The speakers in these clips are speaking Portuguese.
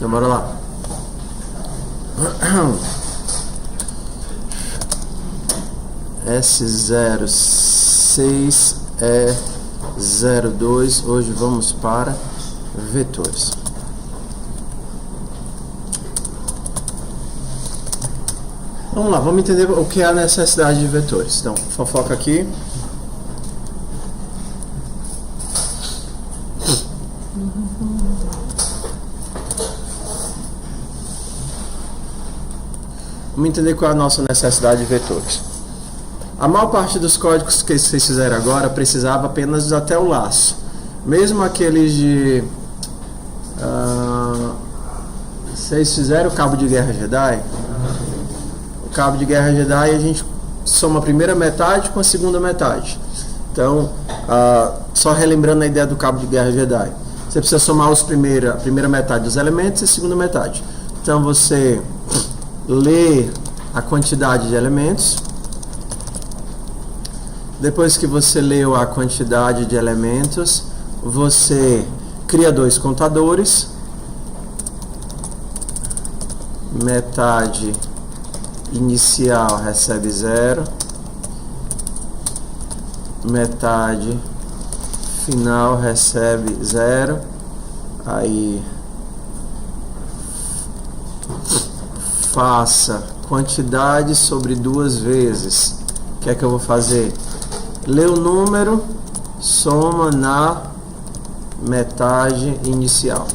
Então bora lá. S06 E02. Hoje vamos para vetores. Vamos lá, vamos entender o que é a necessidade de vetores. Então, fofoca aqui. Vamos entender qual é a nossa necessidade de vetores. A maior parte dos códigos que vocês fizeram agora precisava apenas até o laço. Mesmo aqueles de... vocês fizeram o cabo de guerra Jedi? O cabo de guerra Jedi a gente soma a primeira metade com a segunda metade. Então, só relembrando a ideia do cabo de guerra Jedi. Você precisa somar a primeira metade dos elementos e a segunda metade. Então você lê a quantidade de elementos. Depois que você leu a quantidade de elementos, você cria dois contadores. Metade inicial recebe 0. Metade final recebe 0. Aí faça quantidade sobre 2 vezes. O que é que eu vou fazer? Lê o número, soma na metade inicial.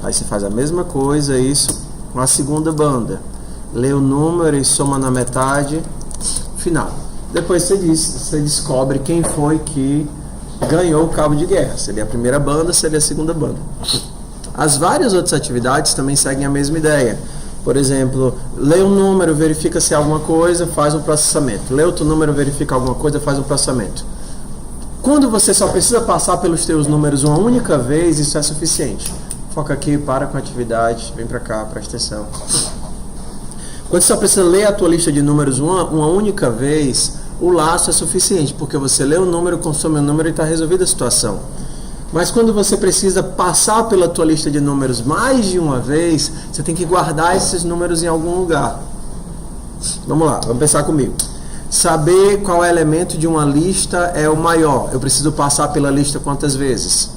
Aí você faz a mesma coisa, isso com a segunda banda. Lê o número e soma na metade final. Depois você descobre quem foi que ganhou o cabo de guerra. Seria a primeira banda, seria a segunda banda. As várias outras atividades também seguem a mesma ideia. Por exemplo, lê um número, verifica se é alguma coisa, faz um processamento. Lê outro número, verifica alguma coisa, faz um processamento. Quando você só precisa passar pelos teus números uma única vez, isso é suficiente. Foca aqui, para com a atividade, vem pra cá, presta atenção. Quando você só precisa ler a tua lista de números uma única vez, o laço é suficiente, porque você lê o número, consome o número e está resolvida a situação. Mas quando você precisa passar pela tua lista de números mais de uma vez, você tem que guardar esses números em algum lugar. Vamos lá, vamos pensar comigo. Saber qual elemento de uma lista é o maior. Eu preciso passar pela lista quantas vezes?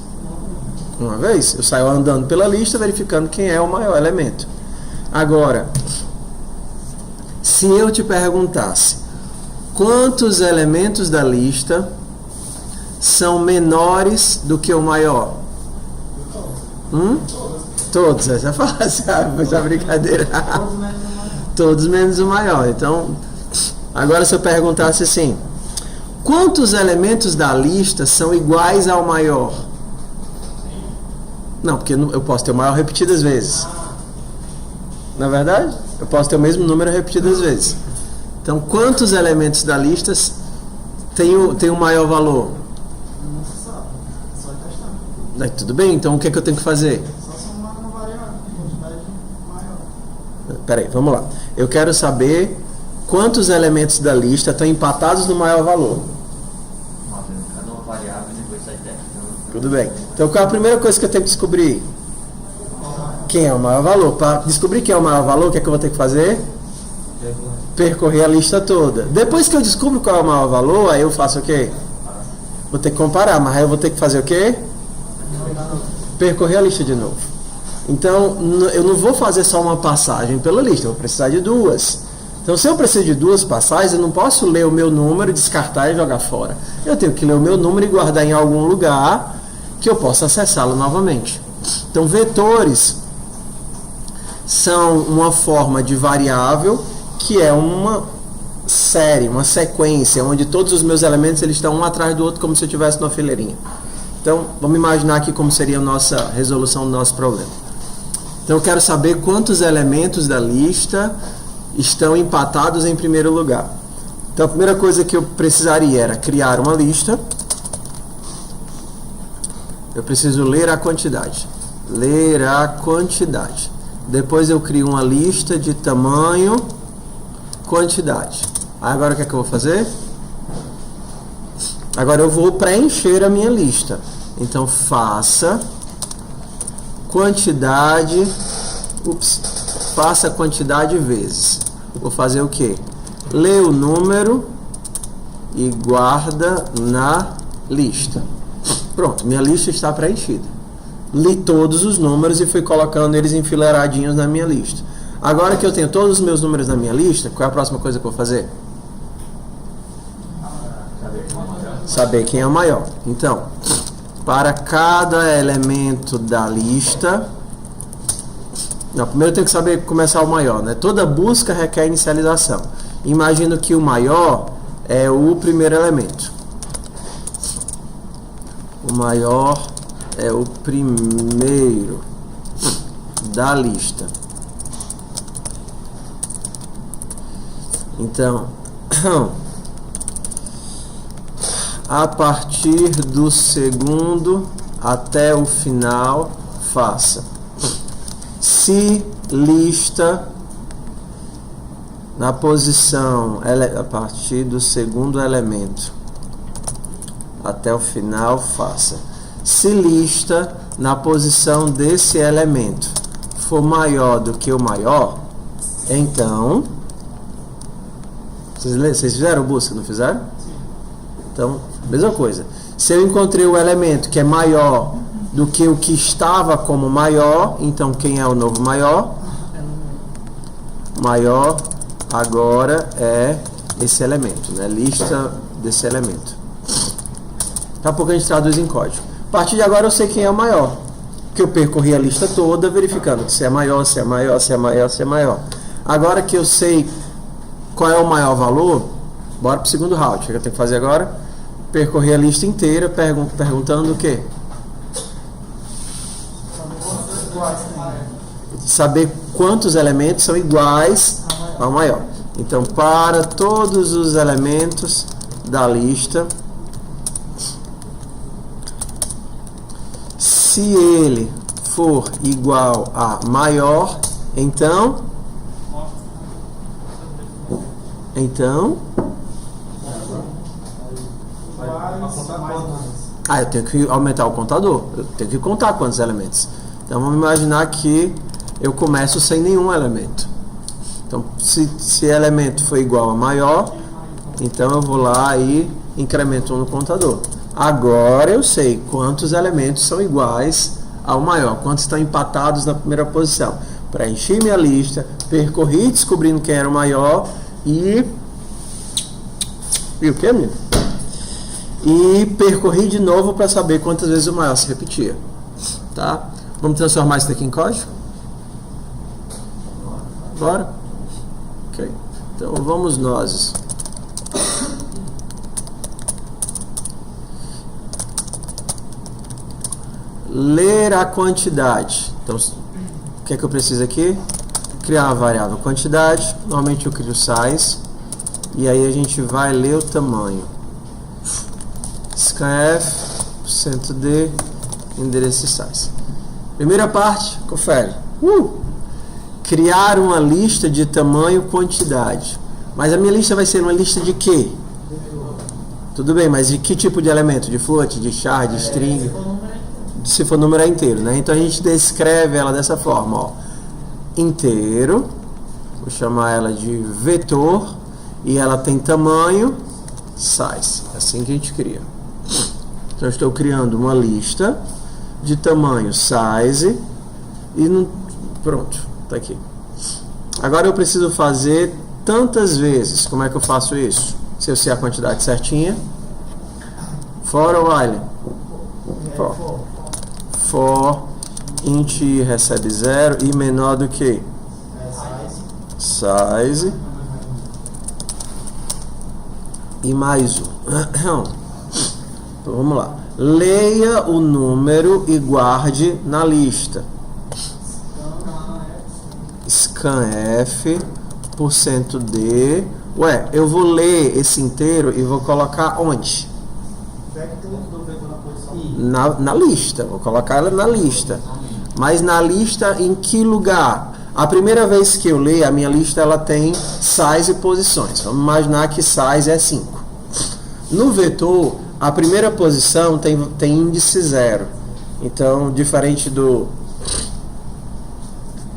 Uma vez. Eu saio andando pela lista, verificando quem é o maior elemento. Agora, se eu te perguntasse quantos elementos da lista são menores do que o maior? Todos, essa é fácil, essa brincadeira. Todos menos o maior. Então, agora se eu perguntasse assim, quantos elementos da lista são iguais ao maior? Não, porque eu posso ter o maior repetidas vezes. Na verdade, eu posso ter o mesmo número repetidas vezes. Então, quantos elementos da lista tem o maior valor? Tudo bem, então o que é que eu tenho que fazer? Só somar uma variável, quantidade maior. Peraí, vamos lá. Eu quero saber quantos elementos da lista estão empatados no maior valor. Cada uma variável e depois sai testando. Tudo bem. Então qual é a primeira coisa que eu tenho que descobrir? Quem é o maior valor. Para descobrir quem é o maior valor, o que é que eu vou ter que fazer? Percorrer a lista toda. Depois que eu descubro qual é o maior valor, aí eu faço o quê? Vou ter que comparar, mas aí eu vou ter que fazer o quê? Percorrer a lista de novo. Então, eu não vou fazer só uma passagem pela lista, eu vou precisar de 2. Então, se eu preciso de 2 passagens, eu não posso ler o meu número, descartar e jogar fora. Eu tenho que ler o meu número e guardar em algum lugar que eu possa acessá-lo novamente. Então, vetores são uma forma de variável que é uma série, uma sequência, onde todos os meus elementos eles estão um atrás do outro, como se eu estivesse numa fileirinha. Então, vamos imaginar aqui como seria a nossa resolução do nosso problema. Então, eu quero saber quantos elementos da lista estão empatados em primeiro lugar. Então, a primeira coisa que eu precisaria era criar uma lista. Eu preciso ler a quantidade. Ler a quantidade. Depois eu crio uma lista de tamanho, quantidade. Agora o que é que eu vou fazer? Agora eu vou preencher a minha lista. Então, faça quantidade, faça a quantidade vezes. Vou fazer o quê? Lê o número e guarda na lista. Pronto, minha lista está preenchida. Li todos os números e fui colocando eles enfileiradinhos na minha lista. Agora que eu tenho todos os meus números na minha lista, qual é a próxima coisa que eu vou fazer? Saber quem é o maior. Então, para cada elemento da lista... Não, primeiro eu tenho que saber começar o maior, né? Toda busca requer inicialização. Imagino que o maior é o primeiro elemento. O maior é o primeiro da lista. Então, a partir do segundo até o final, faça. Se lista na posição a partir do segundo elemento até o final, faça. Se lista na posição desse elemento for maior do que o maior, então... Vocês fizeram busca, não fizeram? Então, mesma coisa. Se eu encontrei o elemento que é maior do que o que estava como maior, então quem é o novo maior? Maior agora é esse elemento, né? Lista desse elemento. Daqui a pouco a gente traduz em código. A partir de agora eu sei quem é o maior, porque eu percorri a lista toda verificando se é maior, se é maior, se é maior, se é maior. Agora que eu sei qual é o maior valor, bora para o segundo round. O que eu tenho que fazer agora? Percorrer a lista inteira perguntando o quê? Saber quantos elementos são iguais ao maior. Então, para todos os elementos da lista, se ele for igual a maior, então eu tenho que aumentar o contador. Eu tenho que contar quantos elementos. Então vamos imaginar que eu começo sem nenhum elemento. Então se elemento for igual a maior, então eu vou lá e incremento um no contador. Agora eu sei quantos elementos são iguais ao maior, quantos estão empatados na primeira posição. Preenchi minha lista, percorri descobrindo quem era o maior e o que, menino? E percorri de novo para saber quantas vezes o maior se repetia. Tá? Vamos transformar isso daqui em código? Bora? Ok. Então vamos nós. Ler a quantidade. Então, o que é que eu preciso aqui? Criar uma variável quantidade. Normalmente eu crio size. E aí a gente vai ler o tamanho. Scanf, %d, endereço size. Primeira parte, confere. Criar uma lista de tamanho quantidade. Mas a minha lista vai ser uma lista de quê? Tudo bem, mas de que tipo de elemento? De float, de char, de string? Se for número é inteiro, né? Então a gente descreve ela dessa forma, ó. Inteiro. Vou chamar ela de vetor. E ela tem tamanho size. É assim que a gente cria. Então eu estou criando uma lista de tamanho size e pronto, tá aqui. Agora eu preciso fazer tantas vezes. Como é que eu faço isso? Se eu sei a quantidade certinha. For ou while? For int i recebe 0 e menor do que size e mais um. Então vamos lá. Leia o número e guarde na lista. Scanf %d. Ué, eu vou ler esse inteiro e vou colocar onde? Na lista. Vou colocar ela na lista. Mas na lista em que lugar? A primeira vez que eu ler, a minha lista ela tem size e posições. Vamos imaginar que size é 5. No vetor, a primeira posição tem índice 0. Então, diferente do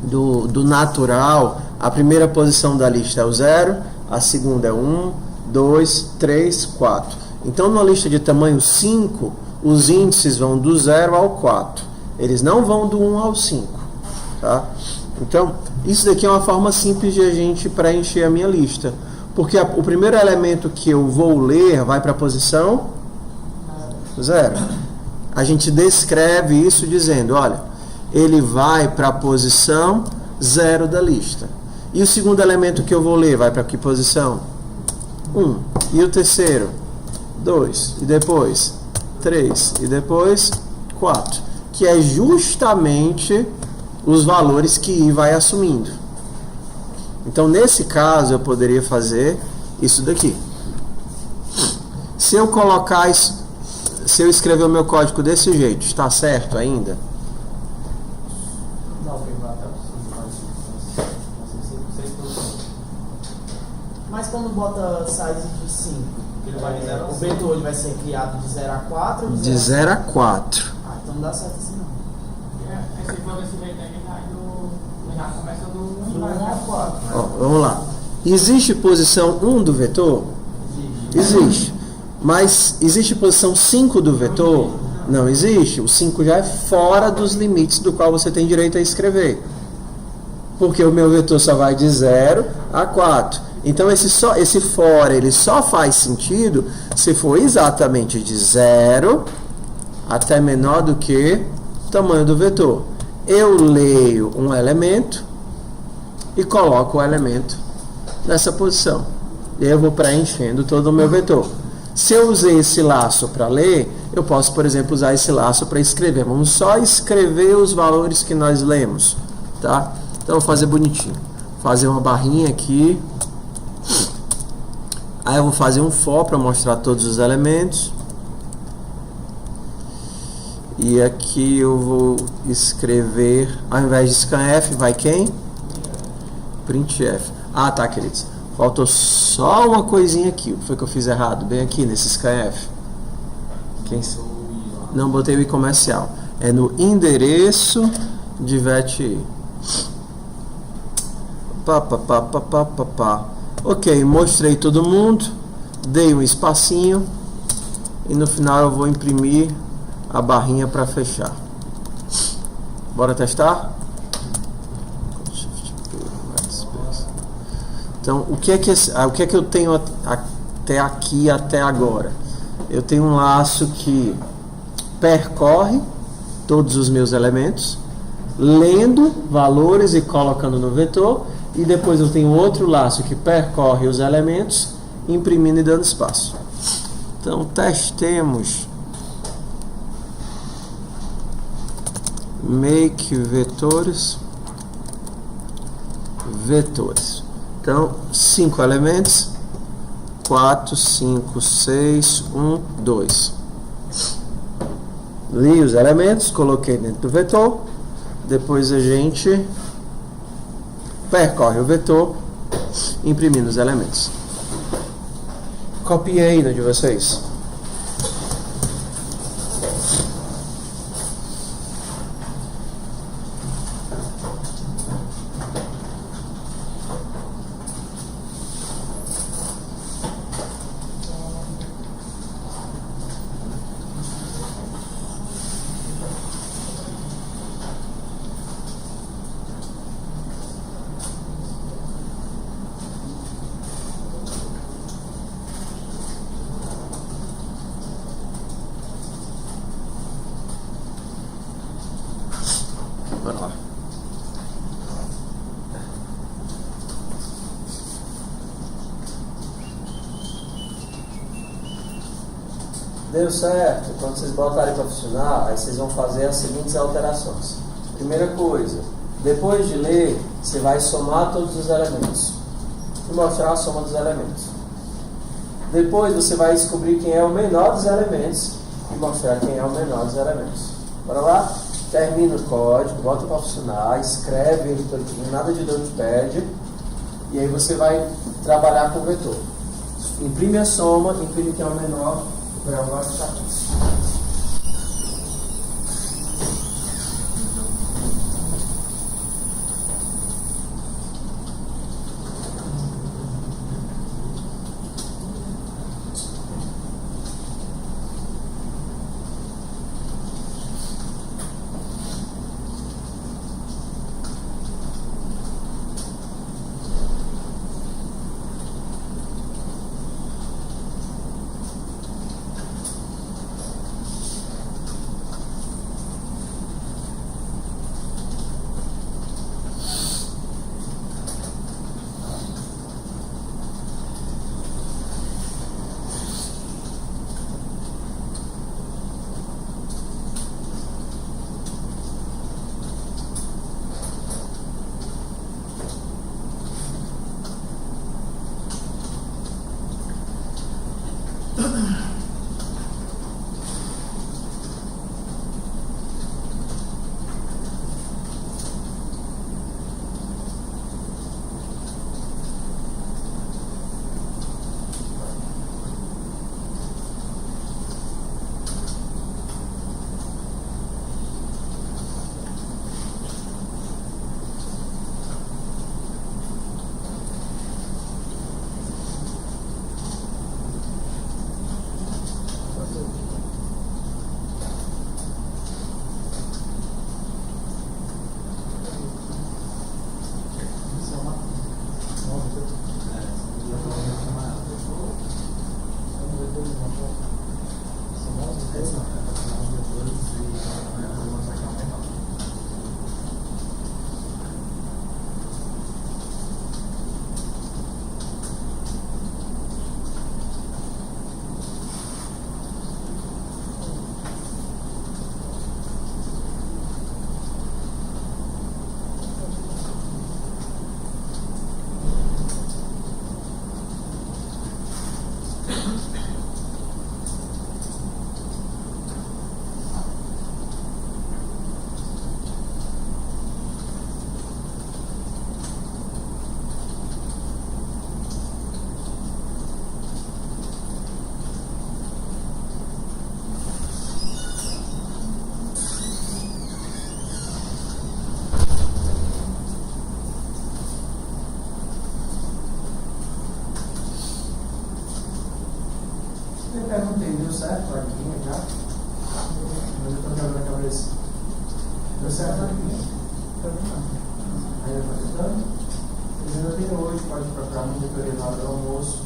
do natural, a primeira posição da lista é o 0, a segunda é 1, 2, 3, 4. Então, numa lista de tamanho 5, os índices vão do 0 ao 4. Eles não vão do 1 ao 5. Tá? Então, isso daqui é uma forma simples de a gente preencher a minha lista. Porque o primeiro elemento que eu vou ler vai para a posição 0. A gente descreve isso dizendo, olha, ele vai para a posição 0 da lista. E o segundo elemento que eu vou ler vai para que posição? 1. E o terceiro? 2. E depois? 3. E depois? 4. Que é justamente os valores que I vai assumindo. Então, nesse caso, eu poderia fazer isso daqui. Se eu colocar isso, se eu escrever o meu código desse jeito, está certo ainda? Não, tem lá até Mas quando bota size de 5, ele vai de 0 a o 5. vetor ele vai ser criado de 0 a 4? ou De 0 a 4. Ah, então não dá certo assim não. Esse fornecimento aí já começa do Do 1 a 4. Ó, vamos lá. Existe posição 1 do vetor? Existe. Mas existe posição 5 do vetor? Não existe. O 5 já é fora dos limites do qual você tem direito a escrever. Porque o meu vetor só vai de 0 a 4. Então esse fora ele só faz sentido se for exatamente de 0 até menor do que o tamanho do vetor. Eu leio um elemento e coloco o elemento nessa posição. E aí eu vou preenchendo todo o meu vetor. Se eu usei esse laço para ler, eu posso, por exemplo, usar esse laço para escrever. Vamos só escrever os valores que nós lemos, tá? Então, eu vou fazer bonitinho. Fazer uma barrinha aqui. Aí eu vou fazer um for para mostrar todos os elementos. E aqui eu vou escrever, ao invés de scanf, vai quem? Printf. Ah, tá, queridos. Faltou só uma coisinha aqui. O que foi que eu fiz errado? Bem aqui nesse scanf. Não botei o i comercial. É no endereço de VET. Ok, mostrei todo mundo. Dei um espacinho. E no final eu vou imprimir a barrinha para fechar. Bora testar? Então, o que é que eu tenho até aqui, até agora? Eu tenho um laço que percorre todos os meus elementos, lendo valores e colocando no vetor, e depois eu tenho outro laço que percorre os elementos, imprimindo e dando espaço. Então, testemos make vetores. Então, 5 elementos, 4, 5, 6, 1, 2. Li os elementos, coloquei dentro do vetor, depois a gente percorre o vetor, imprimindo os elementos. Copiei aí de vocês. Bora lá. Deu certo? Quando vocês botarem para funcionar, aí vocês vão fazer as seguintes alterações. Primeira coisa, depois de ler, você vai somar todos os elementos e mostrar a soma dos elementos. Depois você vai descobrir quem é o menor dos elementos e mostrar quem é o menor dos elementos. Bora lá? Termina o código, bota para funcionar, escreve ele todinho, nada de notepad, e aí você vai trabalhar com o vetor. Imprime a soma, imprime quem é o menor, para o nosso chapiço. certo a linha já? Mas eu estou jogando a cabeça. Deu certo a linha? Ainda está tentando? Mas ainda tem hoje, pode procurar a monitoria na hora do almoço.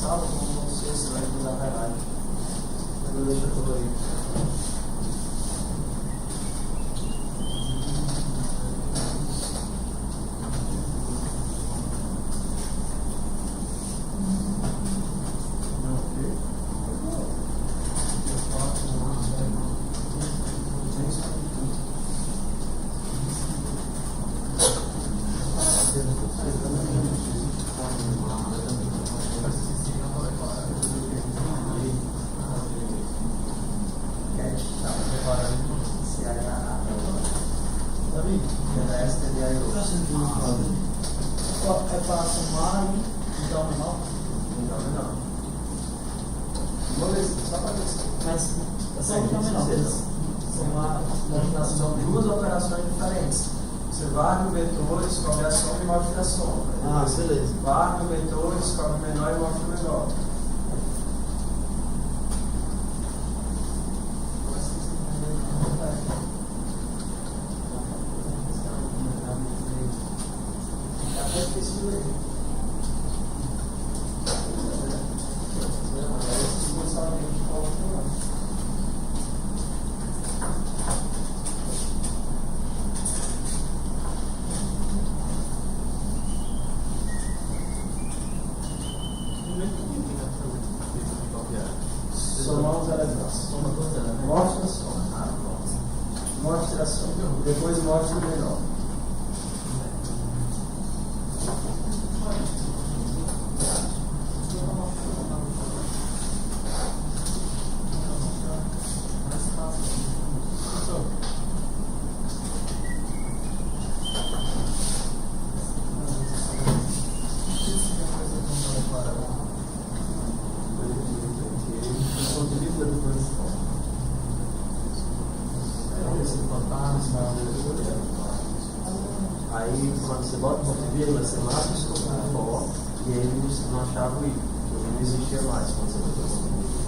Salva como você, se vai mudar a garagem. Eu deixo tudo aí. É para somar e então menor? Não. Vamos ver, só para ver se. Mas é só então menor. Somar São duas operações diferentes. Você varre o vetor, descobre a soma e mostra a soma. Ah, beleza. Varre o vetor, descobre o menor e mostra o menor. Somar os elementos. Mostra a soma. Mostra a soma. Depois mostra o menor. Aí, quando você bota o ponto de vírgula, você mata o escopo no for e ele não achava o i, porque não existia mais quando você botou o ponto de vírgula.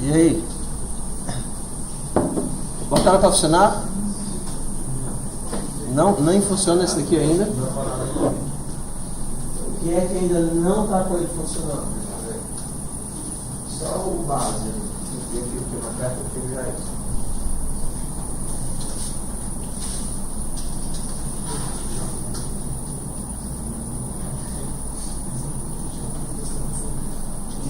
E aí? Botaram para funcionar? Não, nem funciona esse daqui ainda? O que é que ainda não está com ele funcionando? Só o base. O que uma carta que já é isso.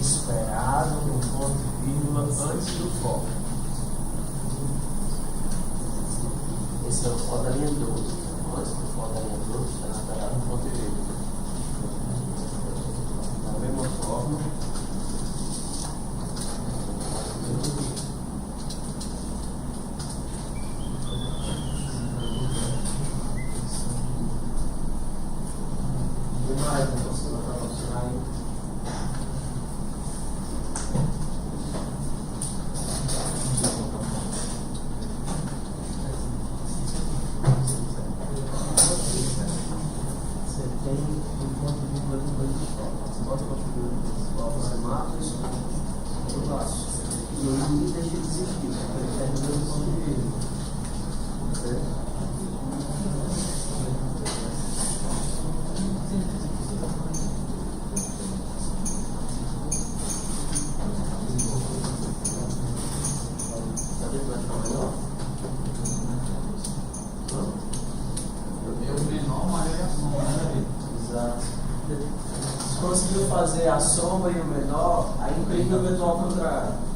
Esperado no ponto de vírgula antes do foco. Esse é o foco da linha 12. Antes do foco da linha 12, está esperado no ponto de vírgula. Da mesma forma. Demais, não consigo funcionar ainda. Você bota o configurador, você mata isso, eu faço. E aí deixa de existir. Ele termina no ponto de vírgula. Certo? Conseguiu fazer a soma e o menor, aí imprime o vetor ao contrário.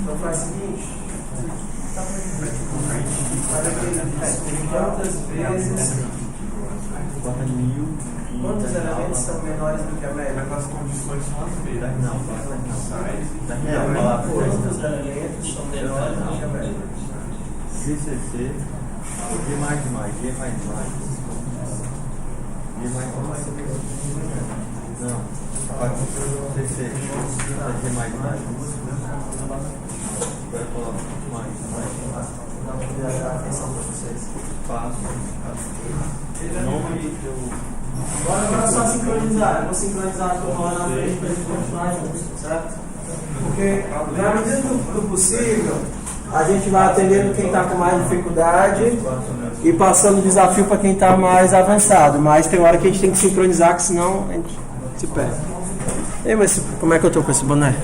Então faz o seguinte, quantas vezes, quantos elementos são menores do que a média? As condições são as vezes. Quantos elementos são menores do que a média? GCC, G mais, G mais, G mais. Não, CC, G mais. Vai colocar mais. Passo. Nome Agora é só sincronizar. Eu vou sincronizar a turma lá na frente para a gente continuar juntos, certo? Porque, na medida do possível, a gente vai atendendo quem está com mais dificuldade e passando o desafio para quem está mais avançado. Mas tem hora que a gente tem que sincronizar, que senão a gente se perde. Ei, mas como é que eu tô com esse boné?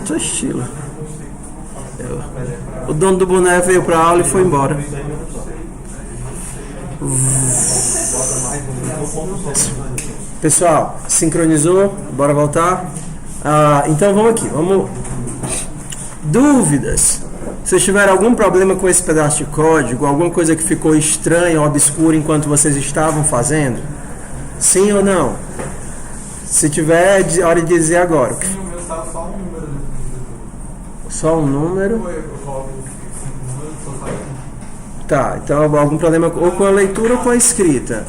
Tô estilo. O dono do boné veio pra aula e foi embora. Pessoal, sincronizou? Bora voltar? Então vamos aqui. Dúvidas? Vocês tiveram algum problema com esse pedaço de código? Alguma coisa que ficou estranha ou obscura enquanto vocês estavam fazendo? Sim ou não? Se tiver, é hora de dizer agora. Sim, o meu estava só um número. Só um número? Eu coloco 5 números, só sai um. Tá, então algum problema ou com a leitura ou com a escrita.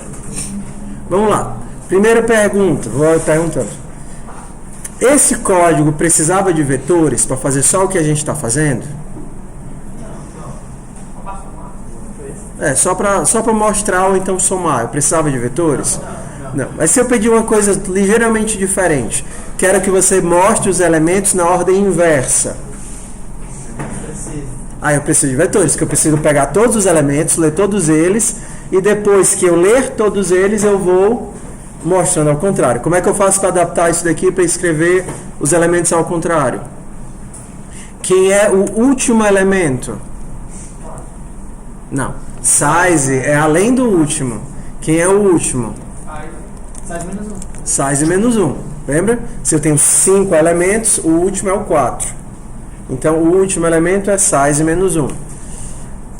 Vamos lá. Primeira pergunta, vou perguntando. Esse código precisava de vetores para fazer só o que a gente está fazendo? Só para mostrar ou então somar. Eu precisava de vetores? Não. Mas se eu pedir uma coisa ligeiramente diferente, quero que você mostre os elementos na ordem inversa. Eu preciso de vetores, porque eu preciso pegar todos os elementos, ler todos eles, e depois que eu ler todos eles, eu vou mostrando ao contrário. Como é que eu faço para adaptar isso daqui para escrever os elementos ao contrário? Quem é o último elemento? Não. Size é além do último. Quem é o último? Size menos 1. Size menos 1. Lembra? Se eu tenho 5 elementos, o último é o 4. Então, o último elemento é size menos 1.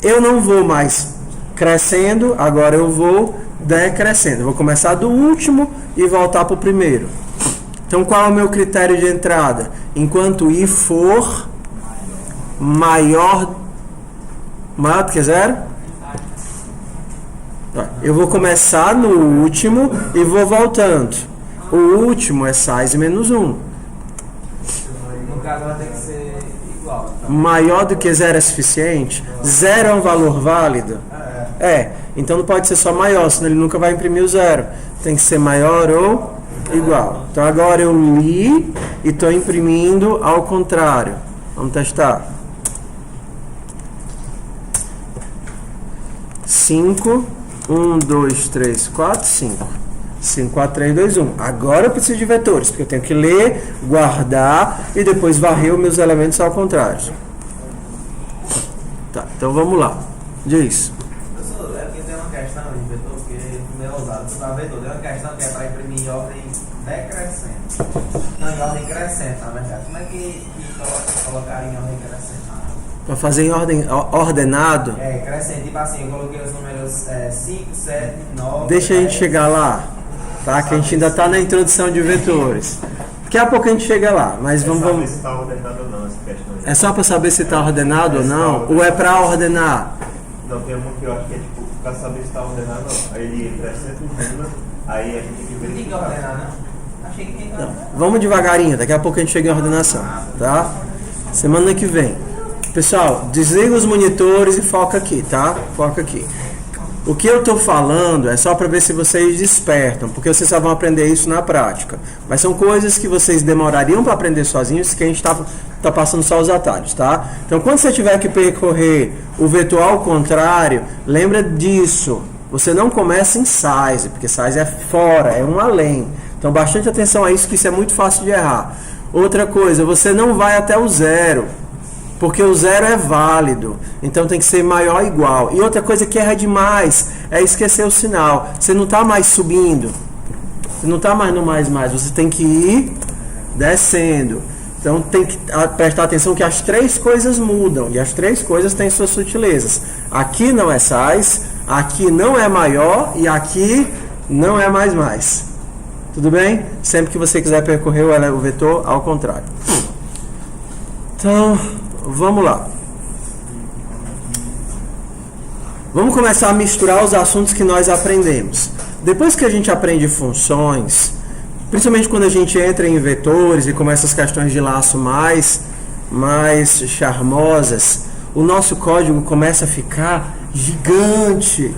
Eu não vou mais crescendo, agora eu vou decrescendo. Eu vou começar do último e voltar para o primeiro. Então, qual é o meu critério de entrada? Enquanto i for maior do que 0, eu vou começar no último e vou voltando. O último é size menos 1. No caso vai ter que ser igual. Então. Maior do que 0 é suficiente? 0 é um valor válido? Então não pode ser só maior, senão ele nunca vai imprimir o 0. Tem que ser maior ou igual. Então agora eu li e estou imprimindo ao contrário. Vamos testar. 5, 1, 2, 3, 4, 5. 5, 4, 3, 2, 1. Agora eu preciso de vetores, porque eu tenho que ler, guardar e depois varrer os meus elementos ao contrário. Tá, então vamos lá. Diz. Professor, aqui tem uma questão de vetor que não é usado para vetor. Tem uma questão que é para imprimir em ordem decrescente. Não, em ordem crescente, na verdade. Como é que colocar em ordem crescente? Para fazer em ordem ordenado. Crescente. Tipo assim, eu coloquei os números 5, 7, 9... Deixa a gente chegar lá, tá? Que a gente ainda está na introdução de vetores. Daqui a pouco a gente chega lá, mas vamos... Se está ordenado ou não, essa questão aí. É só para saber se está ordenado ou não? Ou é para ordenar? Não, tem uma que eu acho que é tipo, para saber se está ordenado ou não. Aí ele acrescenta um número, aí a gente tem que Não tem que verificar. ordenar, não? Achei que tem que Não. ordenar. Vamos devagarinho, daqui a pouco a gente chega em ordenação, tá? Semana que vem. Pessoal, desliga os monitores e foca aqui, tá? Foca aqui. O que eu estou falando é só para ver se vocês despertam, porque vocês só vão aprender isso na prática. Mas são coisas que vocês demorariam para aprender sozinhos, que a gente tá passando só os atalhos, tá? Então, quando você tiver que percorrer o vetor ao contrário, lembra disso. Você não começa em size, porque size é fora, é um além. Então, bastante atenção a isso, que isso é muito fácil de errar. Outra coisa, você não vai até o 0. Porque o 0 é válido, então tem que ser maior ou igual. E outra coisa que erra demais é esquecer o sinal. Você não está mais subindo, você não está mais no mais, você tem que ir descendo. Então tem que prestar atenção que as três coisas mudam, e as três coisas têm suas sutilezas. Aqui não é size, aqui não é maior, e aqui não é mais. Tudo bem? Sempre que você quiser percorrer o vetor ao contrário. Então... vamos lá. Vamos começar a misturar os assuntos que nós aprendemos. Depois que a gente aprende funções, principalmente quando a gente entra em vetores e começa as questões de laço mais charmosas, o nosso código começa a ficar gigante,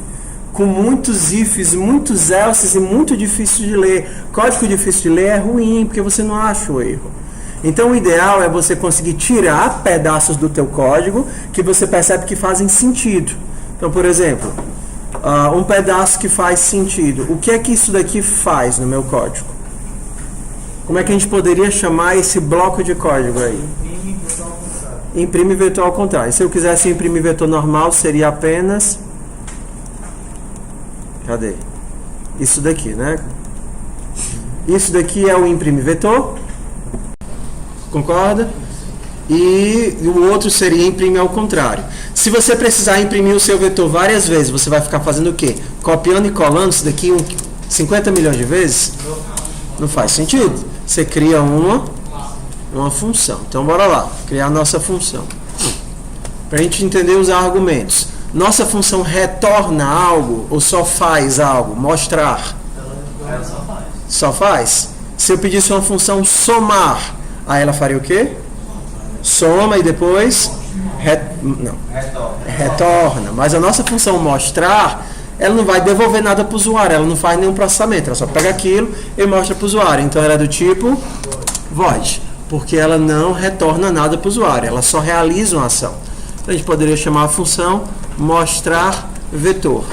com muitos ifs, muitos elses e muito difícil de ler. Código difícil de ler é ruim, porque você não acha o erro. Então o ideal é você conseguir tirar pedaços do teu código que você percebe que fazem sentido. Então, por exemplo, um pedaço que faz sentido. O que é que isso daqui faz no meu código? Como é que a gente poderia chamar esse bloco de código aí? Imprime vetor ao contrário. Se eu quisesse imprimir vetor normal, seria apenas... cadê? Isso daqui, né? Isso daqui é o imprime vetor. Concorda? e o outro seria imprimir ao contrário. Se você precisar imprimir o seu vetor várias vezes, você vai ficar fazendo o quê? Copiando e colando isso daqui 50 milhões de vezes? Não faz sentido. Você cria uma função. Então, bora lá, criar a nossa função. Para a gente entender os argumentos. Nossa função retorna algo ou só faz algo? Mostrar. Só faz? Se eu pedisse uma função somar, aí ela faria o quê? Soma e depois retorna. Mas a nossa função mostrar, ela não vai devolver nada para o usuário, ela não faz nenhum processamento, ela só pega aquilo e mostra para o usuário. Então ela é do tipo void, porque ela não retorna nada para o usuário, ela só realiza uma ação. Então a gente poderia chamar a função mostrar vetor.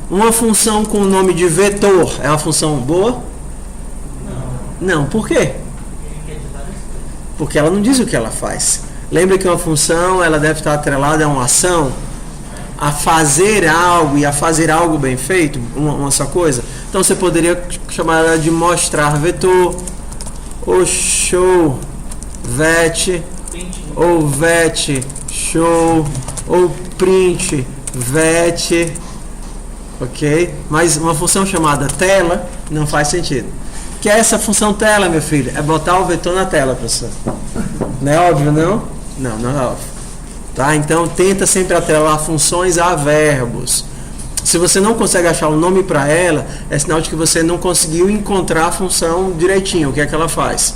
Uma função com o nome de vetor é uma função boa? Não, por quê? Porque ela não diz o que ela faz. Lembra que uma função ela deve estar atrelada a uma ação, a fazer algo e a fazer algo bem feito, uma só coisa. Então você poderia chamar ela de mostrar vetor, ou show vet, ou vet show, ou print vet, ok? Mas uma função chamada tela não faz sentido. Que é essa função tela, meu filho? É botar o vetor na tela, professor. Não é óbvio, não? Não é óbvio. Tá? Então, tenta sempre atrelar funções a verbos. Se você não consegue achar um nome para ela, é sinal de que você não conseguiu encontrar a função direitinho, o que é que ela faz.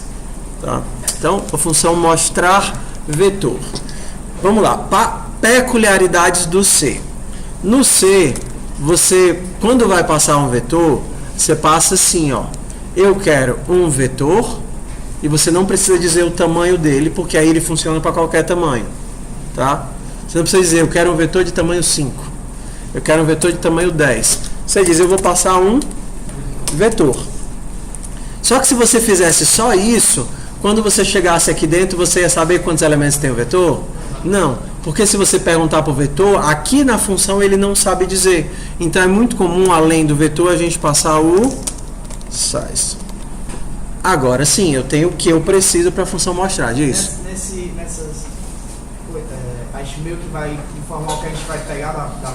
Tá? Então, a função mostrar vetor. Vamos lá. Peculiaridades do C. No C, você, quando vai passar um vetor, você passa assim, ó. Eu quero um vetor e você não precisa dizer o tamanho dele, porque aí ele funciona para qualquer tamanho, tá? Você não precisa dizer, eu quero um vetor de tamanho 5, eu quero um vetor de tamanho 10. Você diz, eu vou passar um vetor. Só que se você fizesse só isso, quando você chegasse aqui dentro, você ia saber quantos elementos tem o vetor? Não, porque se você perguntar para o vetor, aqui na função ele não sabe dizer. Então é muito comum, além do vetor, a gente passar o size. Agora sim, eu tenho o que eu preciso para a função mostrar, diz. A gente meio que vai informar o que a gente vai pegar da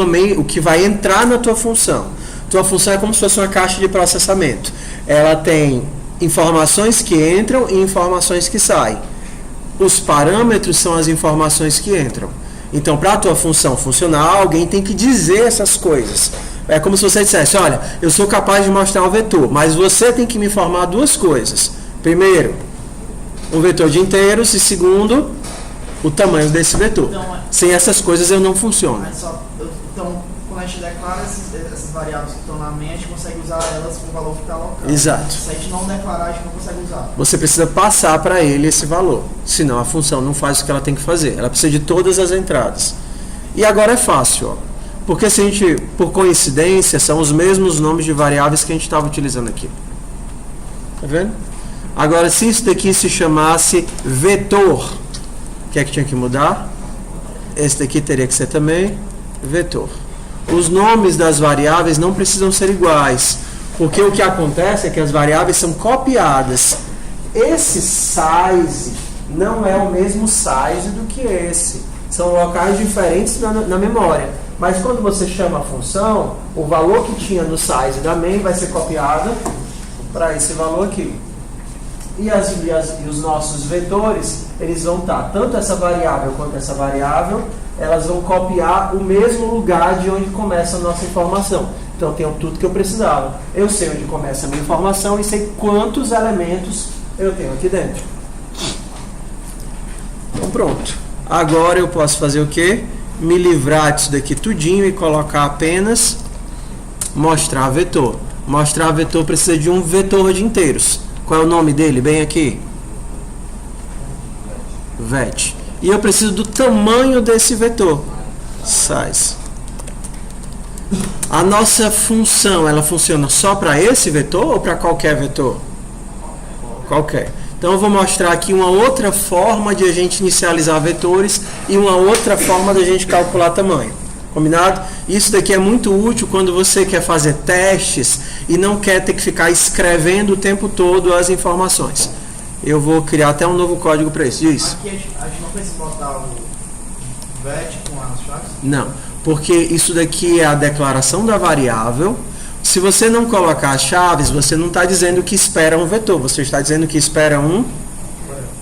main? O que vai entrar na tua função. Tua função é como se fosse uma caixa de processamento. Ela tem informações que entram e informações que saem. Os parâmetros são as informações que entram. Então, para a tua função funcionar, alguém tem que dizer essas coisas. É como se você dissesse, olha, eu sou capaz de mostrar um vetor, mas você tem que me informar duas coisas. Primeiro, um vetor de inteiros e segundo, o tamanho desse vetor. Então, sem essas coisas eu não funciono. Então, quando a gente declara essas variáveis que estão na main, a gente consegue usar elas com o valor que está local. Exato. Se a gente não declarar, a gente não consegue usar. Você precisa passar para ele esse valor, senão a função não faz o que ela tem que fazer. Ela precisa de todas as entradas. E agora é fácil, ó. Porque se a gente, por coincidência, são os mesmos nomes de variáveis que a gente estava utilizando aqui. Tá vendo? Agora, se isso daqui se chamasse vetor, o que é que tinha que mudar? Esse daqui teria que ser também vetor. Os nomes das variáveis não precisam ser iguais, porque o que acontece é que as variáveis são copiadas. Esse size não é o mesmo size do que esse. São locais diferentes na memória. Mas quando você chama a função, o valor que tinha no size da main vai ser copiado para esse valor aqui. E os nossos vetores, eles vão estar, tanto essa variável quanto essa variável, elas vão copiar o mesmo lugar de onde começa a nossa informação. Então eu tenho tudo que eu precisava. Eu sei onde começa a minha informação e sei quantos elementos eu tenho aqui dentro. Então pronto. Agora eu posso fazer o quê? Me livrar disso daqui tudinho e colocar apenas mostrar vetor. Mostrar vetor precisa de um vetor de inteiros. Qual é o nome dele? Bem aqui. Vet. E eu preciso do tamanho desse vetor. Size. A nossa função, ela funciona só para esse vetor ou para qualquer vetor? Qualquer. Então eu vou mostrar aqui uma outra forma de a gente inicializar vetores e uma outra forma de a gente calcular tamanho. Combinado? Isso daqui é muito útil quando você quer fazer testes e não quer ter que ficar escrevendo o tempo todo as informações. eu vou criar até um novo código para isso. Diz. Aqui a gente não precisa botar o vet com as chaves? Não, porque isso daqui é a declaração da variável. Se você não colocar as chaves, você não está dizendo que espera um vetor, você está dizendo que espera um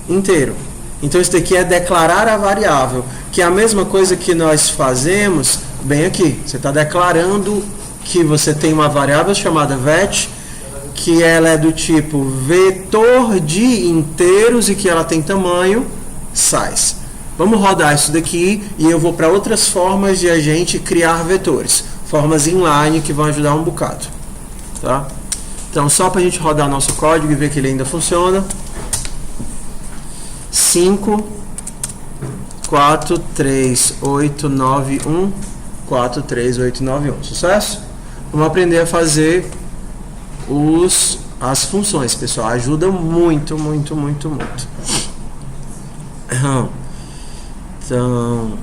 inteiro. Então isso daqui é declarar a variável, que é a mesma coisa que nós fazemos bem aqui. Você está declarando que você tem uma variável chamada vet, que ela é do tipo vetor de inteiros e que ela tem tamanho size. Vamos rodar isso daqui e eu vou para outras formas de a gente criar vetores. Formas inline que vão ajudar um bocado. Tá? Então, só para a gente rodar nosso código e ver que ele ainda funciona. 5, 4, 3, 8, 9, 1. 4, 3, 8, 9, 1. Sucesso? Vamos aprender a fazer as funções, pessoal. Ajuda muito, muito, muito, muito. Então,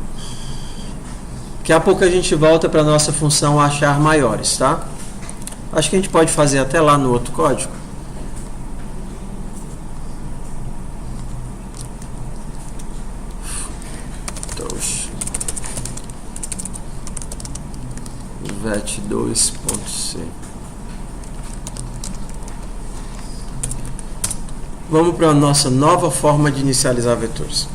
daqui a pouco a gente volta para a nossa função achar maiores, tá? Acho que a gente pode fazer até lá no outro código. vet2.c. Vamos para a nossa nova forma de inicializar vetores.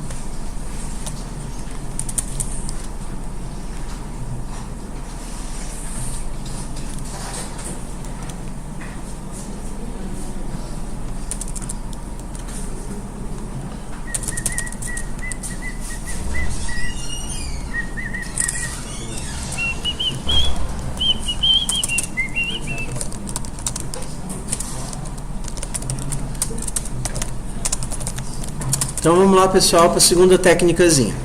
Então vamos lá, pessoal, para a segunda técnicazinha.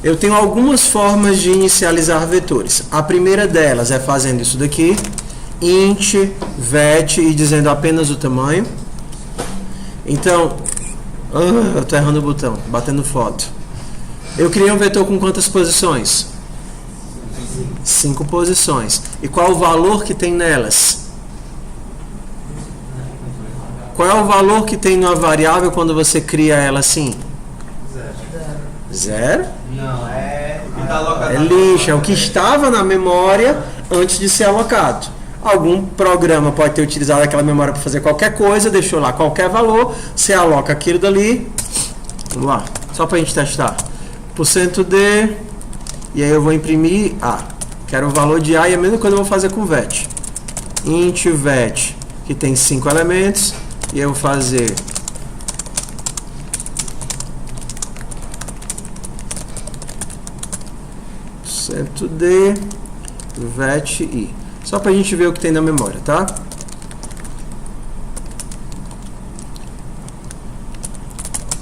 Eu tenho algumas formas de inicializar vetores. A primeira delas é fazendo isso daqui, int, vet, e dizendo apenas o tamanho. Então, eu estou errando o botão, batendo foto. Eu criei um vetor com quantas posições? 5 posições. E qual o valor que tem nelas? Qual é o valor que tem numa variável quando você cria ela assim? Zero? Não, é lixo, é o que estava na memória antes de ser alocado. Algum programa pode ter utilizado aquela memória para fazer qualquer coisa, deixou lá qualquer valor, você aloca aquilo dali. Vamos lá, só para a gente testar. %d, e aí eu vou imprimir A. Quero o valor de A e a mesma coisa eu vou fazer com vet. Int vet, que tem 5 elementos. E eu vou fazer %d vet i. Só para a gente ver o que tem na memória, tá?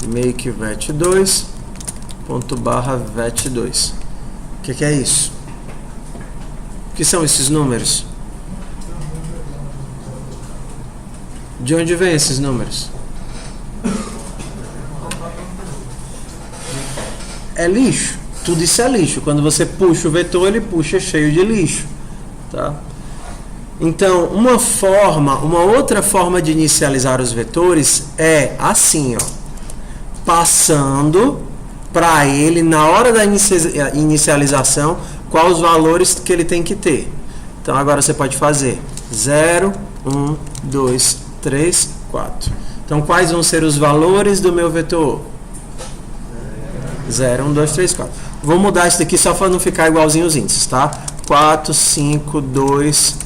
Make vet2 ponto barra vet2. O que é isso? O que são esses números? De onde vem esses números? É lixo. Tudo isso é lixo. Quando você puxa o vetor, ele puxa cheio de lixo. Tá? Então, uma outra forma de inicializar os vetores é assim, ó, passando para ele, na hora da inicialização, quais os valores que ele tem que ter. Então, agora você pode fazer 0, 1, 2, 3, 4. Então, quais vão ser os valores do meu vetor? 0, 1, 2, 3, 4. Vou mudar isso daqui só para não ficar igualzinho os índices, tá? 4, 5, 2,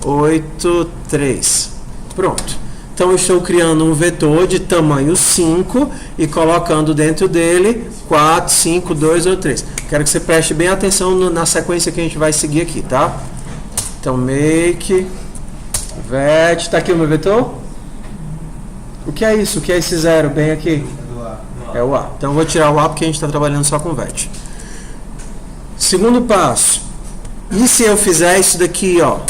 8, 3. Pronto. Então, eu estou criando um vetor de tamanho 5 e colocando dentro dele 4, 5, 2 ou 3. Quero que você preste bem atenção na sequência que a gente vai seguir aqui, tá? Então, make vet. Está aqui o meu vetor? O que é isso? O que é esse 0 bem aqui? É o A. Então eu vou tirar o A porque a gente está trabalhando só com vet. Segundo passo. E se eu fizer isso daqui, ó?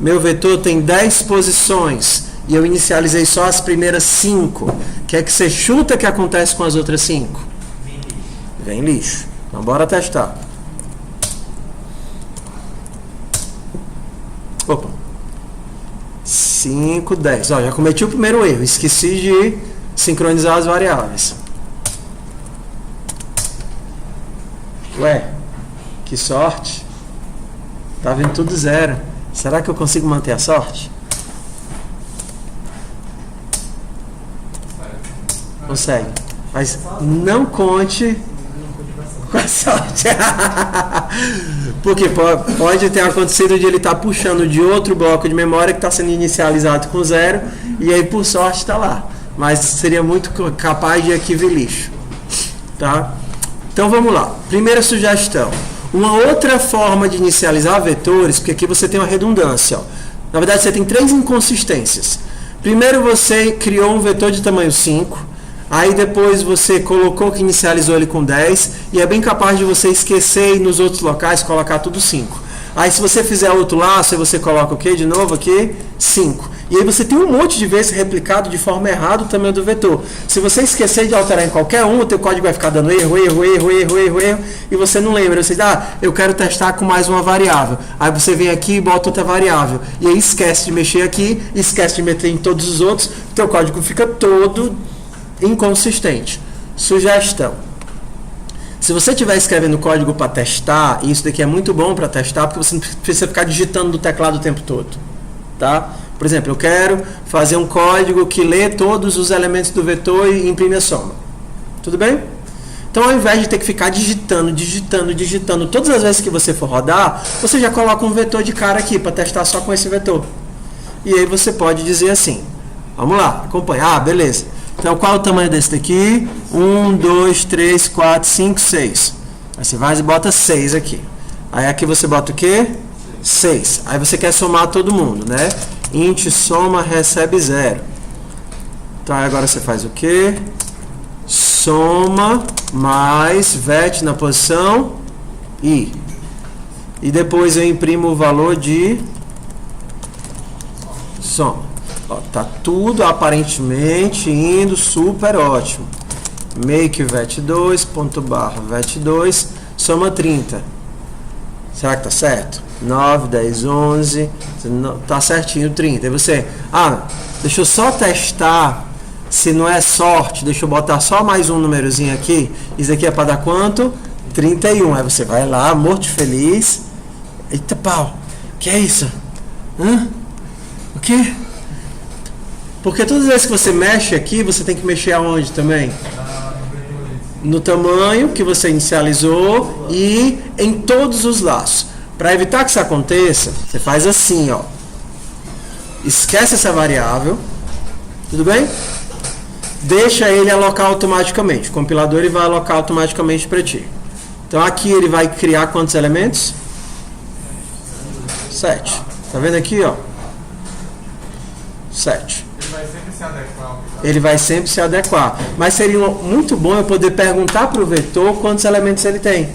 Meu vetor tem 10 posições e eu inicializei só as primeiras 5. O que é que você chuta que acontece com as outras 5? Vem lixo. Então bora testar. Opa. 5, 10. Ó, já cometi o primeiro erro. Esqueci de sincronizar as variáveis. Ué, que sorte. Tá vindo tudo zero. Será que eu consigo manter a sorte? Consegue. Mas não conte com a sorte. Porque pode ter acontecido de ele estar puxando de outro bloco de memória que está sendo inicializado com zero e aí por sorte está lá. Mas seria muito capaz de arquivo lixo. Tá? Então vamos lá. Primeira sugestão. Uma outra forma de inicializar vetores, porque aqui você tem uma redundância. Ó. Na verdade você tem 3 inconsistências. Primeiro você criou um vetor de tamanho 5. Aí depois você colocou que inicializou ele com 10 e é bem capaz de você esquecer e nos outros locais colocar tudo 5. Aí se você fizer outro laço, aí você coloca o que de novo aqui? 5. E aí você tem um monte de vezes replicado de forma errada o tamanho do vetor. Se você esquecer de alterar em qualquer um, o teu código vai ficar dando erro, e você não lembra. Você diz, eu quero testar com mais uma variável. Aí você vem aqui e bota outra variável. E aí esquece de mexer aqui, esquece de meter em todos os outros, o teu código fica todo inconsistente. Sugestão: se você estiver escrevendo código para testar, e isso daqui é muito bom para testar, porque você não precisa ficar digitando no teclado o tempo todo, tá? Por exemplo, eu quero fazer um código que lê todos os elementos do vetor e imprime a soma. Tudo bem? Então, ao invés de ter que ficar digitando todas as vezes que você for rodar, você já coloca um vetor de cara aqui para testar só com esse vetor. E aí você pode dizer assim, vamos lá, acompanha. Beleza. Então, qual é o tamanho desse daqui? 1, 2, 3, 4, 5, 6. Aí você vai e bota 6 aqui. Aí aqui você bota o quê? 6. Aí você quer somar todo mundo, né? Int soma recebe 0. Então, agora você faz o quê? Soma mais vet na posição i. E depois eu imprimo o valor de soma. Ó, tá tudo aparentemente indo super ótimo. Make vet2, ponto barra vet2, soma 30. Será que tá certo? 9, 10, 11, tá certinho 30. E você, deixa eu só testar se não é sorte, deixa eu botar só mais um númerozinho aqui. Isso aqui é para dar quanto? 31. Aí você vai lá, morto feliz. Eita pau, que é isso? O quê? Porque todas as vezes que você mexe aqui, você tem que mexer aonde também? No tamanho que você inicializou e em todos os laços. Para evitar que isso aconteça, você faz assim, ó. Esquece essa variável. Tudo bem? Deixa ele alocar automaticamente. O compilador ele vai alocar automaticamente para ti. Então aqui ele vai criar quantos elementos? 7. Tá vendo aqui, ó? 7. Ele vai sempre se adequar. Mas seria muito bom eu poder perguntar para o vetor quantos elementos ele tem.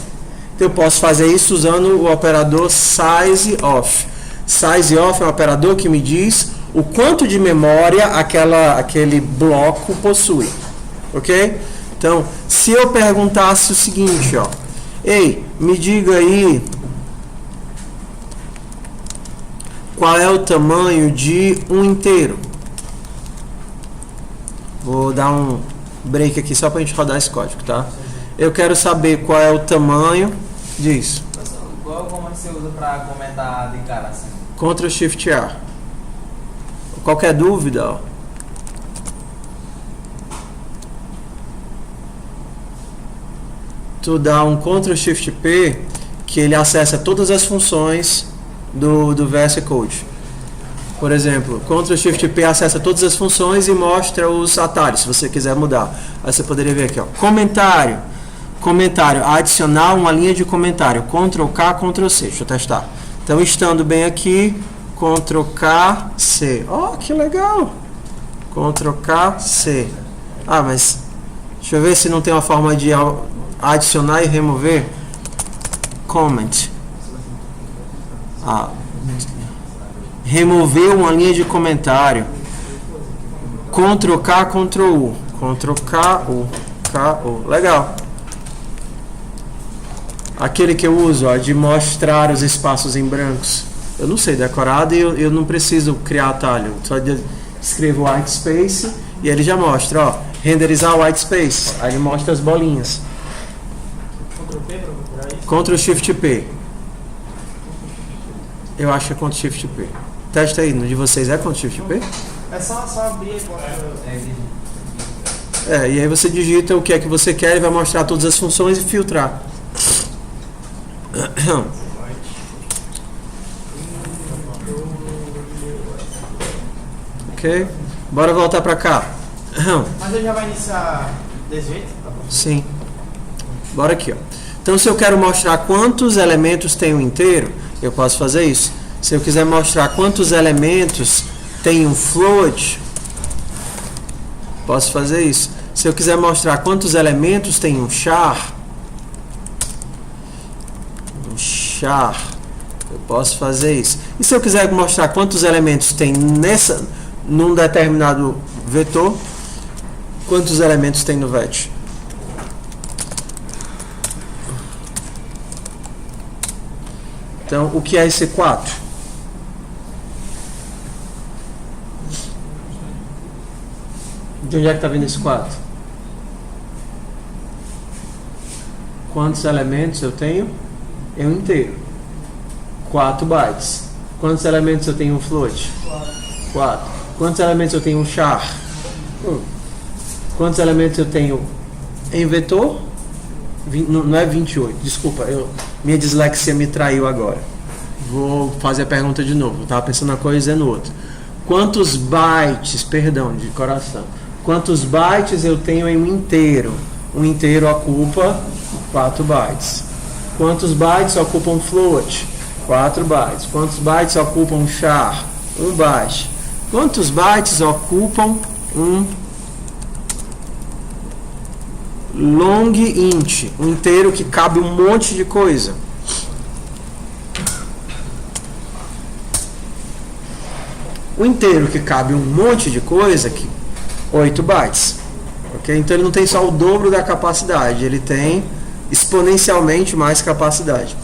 Então eu posso fazer isso usando o operador sizeOf. SizeOf é um operador que me diz o quanto de memória aquele bloco possui. Ok? Então, se eu perguntasse o seguinte, ó. Ei, me diga aí qual é o tamanho de um inteiro. Vou dar um break aqui só para a gente rodar esse código, tá? Eu quero saber qual é o tamanho disso. Qual comando você usa para comentar de cara assim? Ctrl Shift A. Qualquer dúvida, ó. Tu dá um Ctrl Shift P que ele acessa todas as funções do VS Code. Por exemplo, Ctrl Shift P acessa todas as funções e mostra os atalhos, se você quiser mudar. Aí você poderia ver aqui, ó. Comentário. Comentário. Adicionar uma linha de comentário. Ctrl K, Ctrl C. Deixa eu testar. Então, estando bem aqui, Ctrl K, C. Ó, que legal. Ctrl K, C. Mas deixa eu ver se não tem uma forma de adicionar e remover. Comment. Remover uma linha de comentário. Ctrl K, Ctrl U. Ctrl K, U. K, U. Legal. Aquele que eu uso, ó, de mostrar os espaços em brancos. Eu não sei decorado e eu não preciso criar atalho. Só escrevo white space e ele já mostra, ó, renderizar white space. Aí ele mostra as bolinhas. Ctrl P para procurar isso. Ctrl Shift P. Eu acho que é Ctrl Shift P. Testa aí, no de vocês é Ctrl Shift P? É só abrir e botar. E aí você digita o que é que você quer e vai mostrar todas as funções e filtrar. Ok? Bora voltar pra cá. Mas ele já vai iniciar desse jeito? Tá bom. Sim. Bora aqui, ó. Então, se eu quero mostrar quantos elementos tem um inteiro, eu posso fazer isso. Se eu quiser mostrar quantos elementos tem um float, posso fazer isso. Se eu quiser mostrar quantos elementos tem um char, eu posso fazer isso. E se eu quiser mostrar quantos elementos tem num determinado vetor, quantos elementos tem no vet? Então, o que é esse 4? De onde é que está vindo esse 4? Quantos elementos eu tenho? É um inteiro. 4 bytes. Quantos elementos eu tenho um float? 4. Quantos elementos eu tenho um char? 1. Quantos elementos eu tenho em vetor? Não é 28. Desculpa, minha dislexia me traiu agora. Vou fazer a pergunta de novo. Eu estava pensando uma coisa e no outro. Quantos bytes, perdão, de coração. Quantos bytes eu tenho em um inteiro? Um inteiro ocupa 4 bytes. Quantos bytes ocupa um float? 4 bytes. Quantos bytes ocupa um char? 1 byte. Quantos bytes ocupam um long int? Um inteiro que cabe um monte de coisa. O inteiro que cabe um monte de coisa, 8 bytes. Okay? Então ele não tem só o dobro da capacidade, ele tem exponencialmente mais capacidade.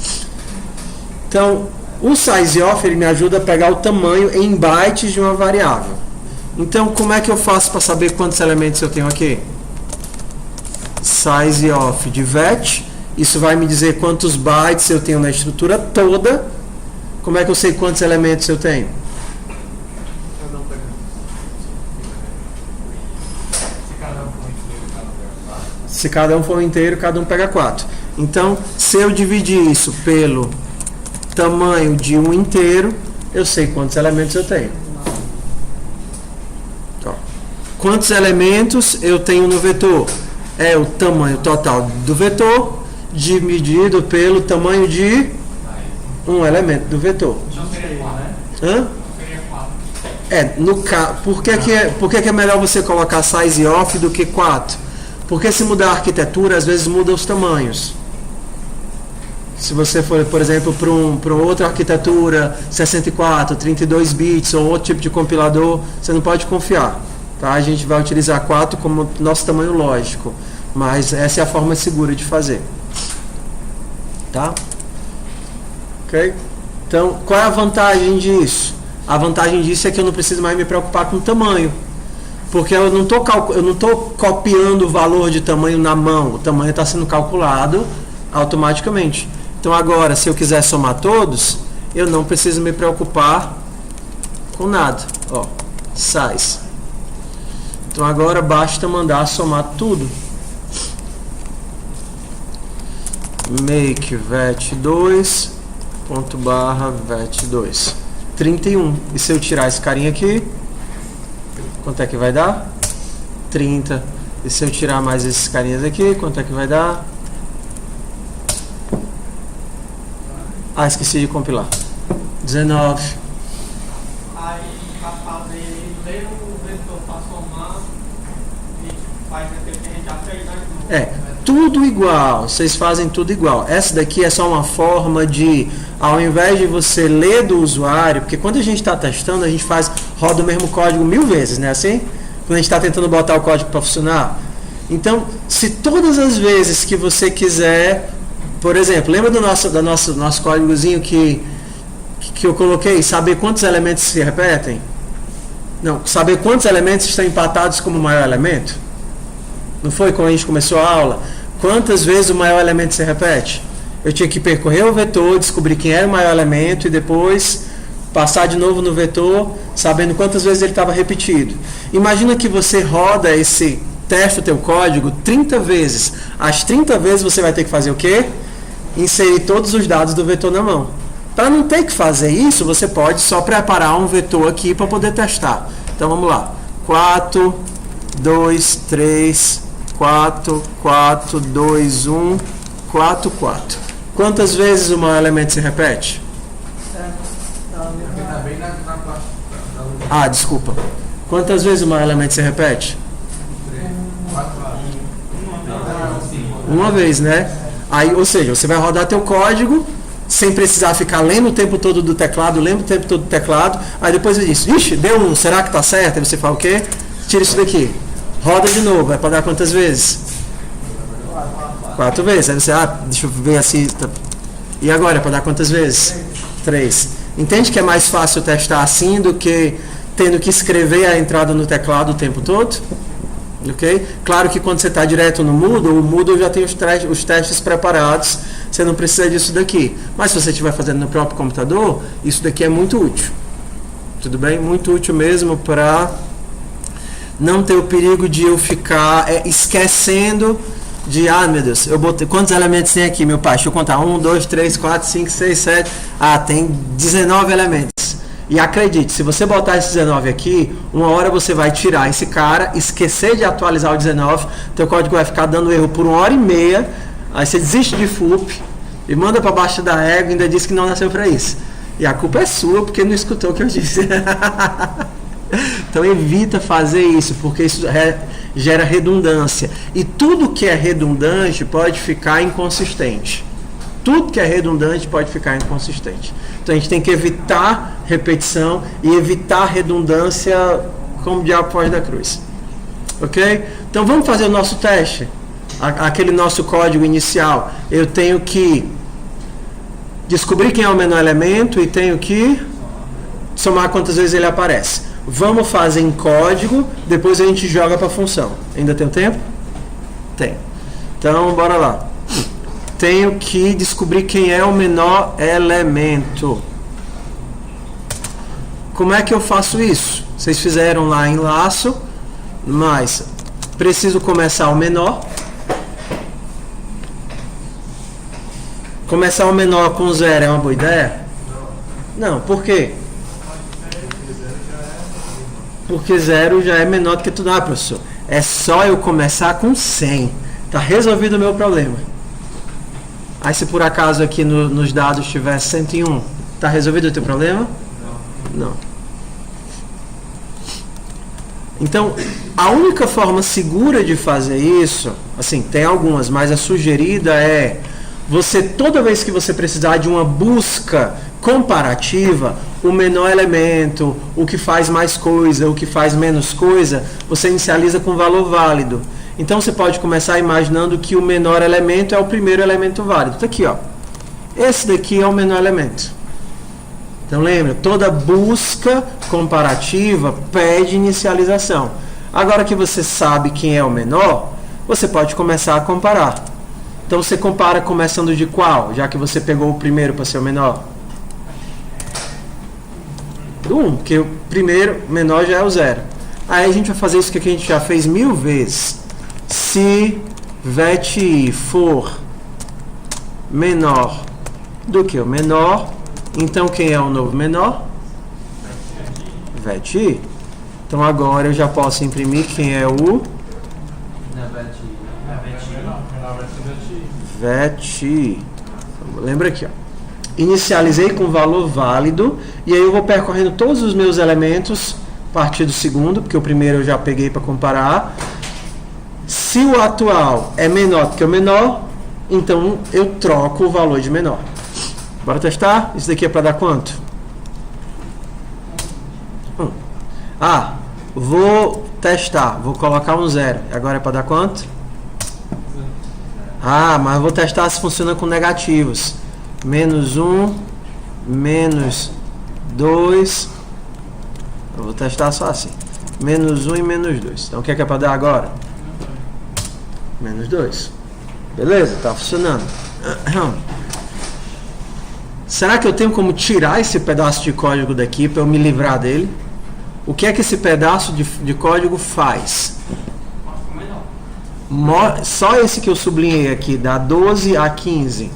Então, o sizeof ele me ajuda a pegar o tamanho em bytes de uma variável. Então, como é que eu faço para saber quantos elementos eu tenho aqui? Sizeof de vet, isso vai me dizer quantos bytes eu tenho na estrutura toda. Como é que eu sei quantos elementos eu tenho? Se cada um for inteiro, cada um pega 4. Então, se eu dividir isso pelo tamanho de um inteiro, eu sei quantos elementos eu tenho. Ó. Quantos elementos eu tenho no vetor? É o tamanho total do vetor dividido pelo tamanho de um elemento do vetor. Hã? Por que é melhor você colocar sizeof do que 4? Porque se mudar a arquitetura, às vezes muda os tamanhos. Se você for, por exemplo, para outra arquitetura, 64, 32 bits ou outro tipo de compilador, você não pode confiar. Tá? A gente vai utilizar 4 como nosso tamanho lógico, mas essa é a forma segura de fazer. Tá? Ok? Então, qual é a vantagem disso? A vantagem disso é que eu não preciso mais me preocupar com o tamanho. Porque eu não estou copiando o valor de tamanho na mão. O tamanho está sendo calculado automaticamente. Então agora, se eu quiser somar todos, eu não preciso me preocupar com nada. Ó, size. Então agora basta mandar somar tudo. Make vet2 vet2 31. E se eu tirar esse carinha aqui, quanto é que vai dar? 30. E se eu tirar mais esses carinhas aqui, quanto é que vai dar? Ah, esqueci de compilar. 19. Aí, para fazer, ler o vetor para somar, a gente faz aquele que a gente já fez, né? Tudo igual. Vocês fazem tudo igual. Essa daqui é só uma forma de, ao invés de você ler do usuário, porque quando a gente está testando, a gente roda o mesmo código 1000 vezes, né? Assim? Quando a gente está tentando botar o código para funcionar. Então, se todas as vezes que você quiser, por exemplo, lembra do nosso códigozinho que eu coloquei, saber quantos elementos se repetem? Não, saber quantos elementos estão empatados como maior elemento? Não foi quando a gente começou a aula? Quantas vezes o maior elemento se repete? Eu tinha que percorrer o vetor, descobrir quem era o maior elemento e depois passar de novo no vetor, sabendo quantas vezes ele estava repetido. Imagina que você roda esse teste, o teu código, 30 vezes. As 30 vezes você vai ter que fazer o quê? Inserir todos os dados do vetor na mão. Para não ter que fazer isso, você pode só preparar um vetor aqui para poder testar. Então vamos lá. 4, 2, 3, 4, 4, 2, 1, 4, 4. Quantas vezes o maior elemento se repete? Ah, desculpa. Quantas vezes o maior elemento se repete? Uma vez, né? Aí, ou seja, você vai rodar teu código sem precisar ficar lendo o tempo todo do teclado, lendo o tempo todo do teclado. Aí depois você diz, ixi, deu 1, será que tá certo? Aí você fala o quê? Tira isso daqui. Roda de novo, é para dar quantas vezes? 4 vezes. Aí você, deixa eu ver assim. E agora, é para dar quantas vezes? 3. Entende que é mais fácil testar assim do que tendo que escrever a entrada no teclado o tempo todo? Ok? Claro que quando você está direto no Moodle, o Moodle já tem os testes preparados, você não precisa disso daqui. Mas se você estiver fazendo no próprio computador, isso daqui é muito útil. Tudo bem? Muito útil mesmo para não ter o perigo de eu ficar esquecendo de, meu Deus, eu botei, quantos elementos tem aqui, meu pai? Deixa eu contar, 1, 2, 3, 4, 5, 6, 7, tem 19 elementos. E acredite, se você botar esse 19 aqui, uma hora você vai tirar esse cara, esquecer de atualizar o 19, teu código vai ficar dando erro por 1h30, aí você desiste de FUP e manda para baixo da égua e ainda diz que não nasceu para isso. E a culpa é sua porque não escutou o que eu disse. Então evita fazer isso, porque isso gera redundância. E tudo que é redundante pode ficar inconsistente. Tudo que é redundante pode ficar inconsistente. Então a gente tem que evitar repetição e evitar redundância como o diabo foge da cruz. Ok? Então vamos fazer o nosso teste. Aquele nosso código inicial. Eu tenho que descobrir quem é o menor elemento e tenho que somar quantas vezes ele aparece. Vamos fazer em código, depois a gente joga para a função. Ainda tem tempo? Tem. Então, bora lá. Tenho que descobrir quem é o menor elemento. Como é que eu faço isso? Vocês fizeram lá em laço, mas preciso começar o menor. Começar o menor com 0 é uma boa ideia? Não, por quê? Porque 0 já é menor do que tudo. Professor, é só eu começar com 100. Está resolvido o meu problema. Aí se por acaso aqui nos dados tiver 101, está resolvido o teu problema? Não. Então, a única forma segura de fazer isso, assim, tem algumas, mas a sugerida é você, toda vez que você precisar de uma busca comparativa, o menor elemento, o que faz mais coisa, o que faz menos coisa, você inicializa com valor válido. Então você pode começar imaginando que o menor elemento é o primeiro elemento válido. Está aqui, ó. Esse daqui é o menor elemento. Então lembra, toda busca comparativa pede inicialização. Agora que você sabe quem é o menor, você pode começar a comparar. Então você compara começando de qual? Já que você pegou o primeiro para ser o menor. Do 1, porque o primeiro menor já é o 0. Aí a gente vai fazer isso que a gente já fez 1000 vezes. Se VET for menor do que o menor, então quem é o novo menor? VET. Então agora eu já posso imprimir quem é o VET. Lembra aqui, ó. Inicializei com valor válido e aí eu vou percorrendo todos os meus elementos a partir do segundo, porque o primeiro eu já peguei para comparar. Se o atual é menor do que o menor, então eu troco o valor de menor. Bora testar? Isso daqui é para dar quanto? 1. Vou testar. Vou colocar um 0. Agora é para dar quanto? Mas eu vou testar se funciona com negativos. -1, -2. Eu vou testar só assim. Menos 1 e menos 2. Então o que é para dar agora? Menos 2. Beleza? Tá funcionando. Será que eu tenho como tirar esse pedaço de código daqui para eu me livrar dele? O que é que esse pedaço de código faz? Só esse que eu sublinhei aqui, da 12 a 15.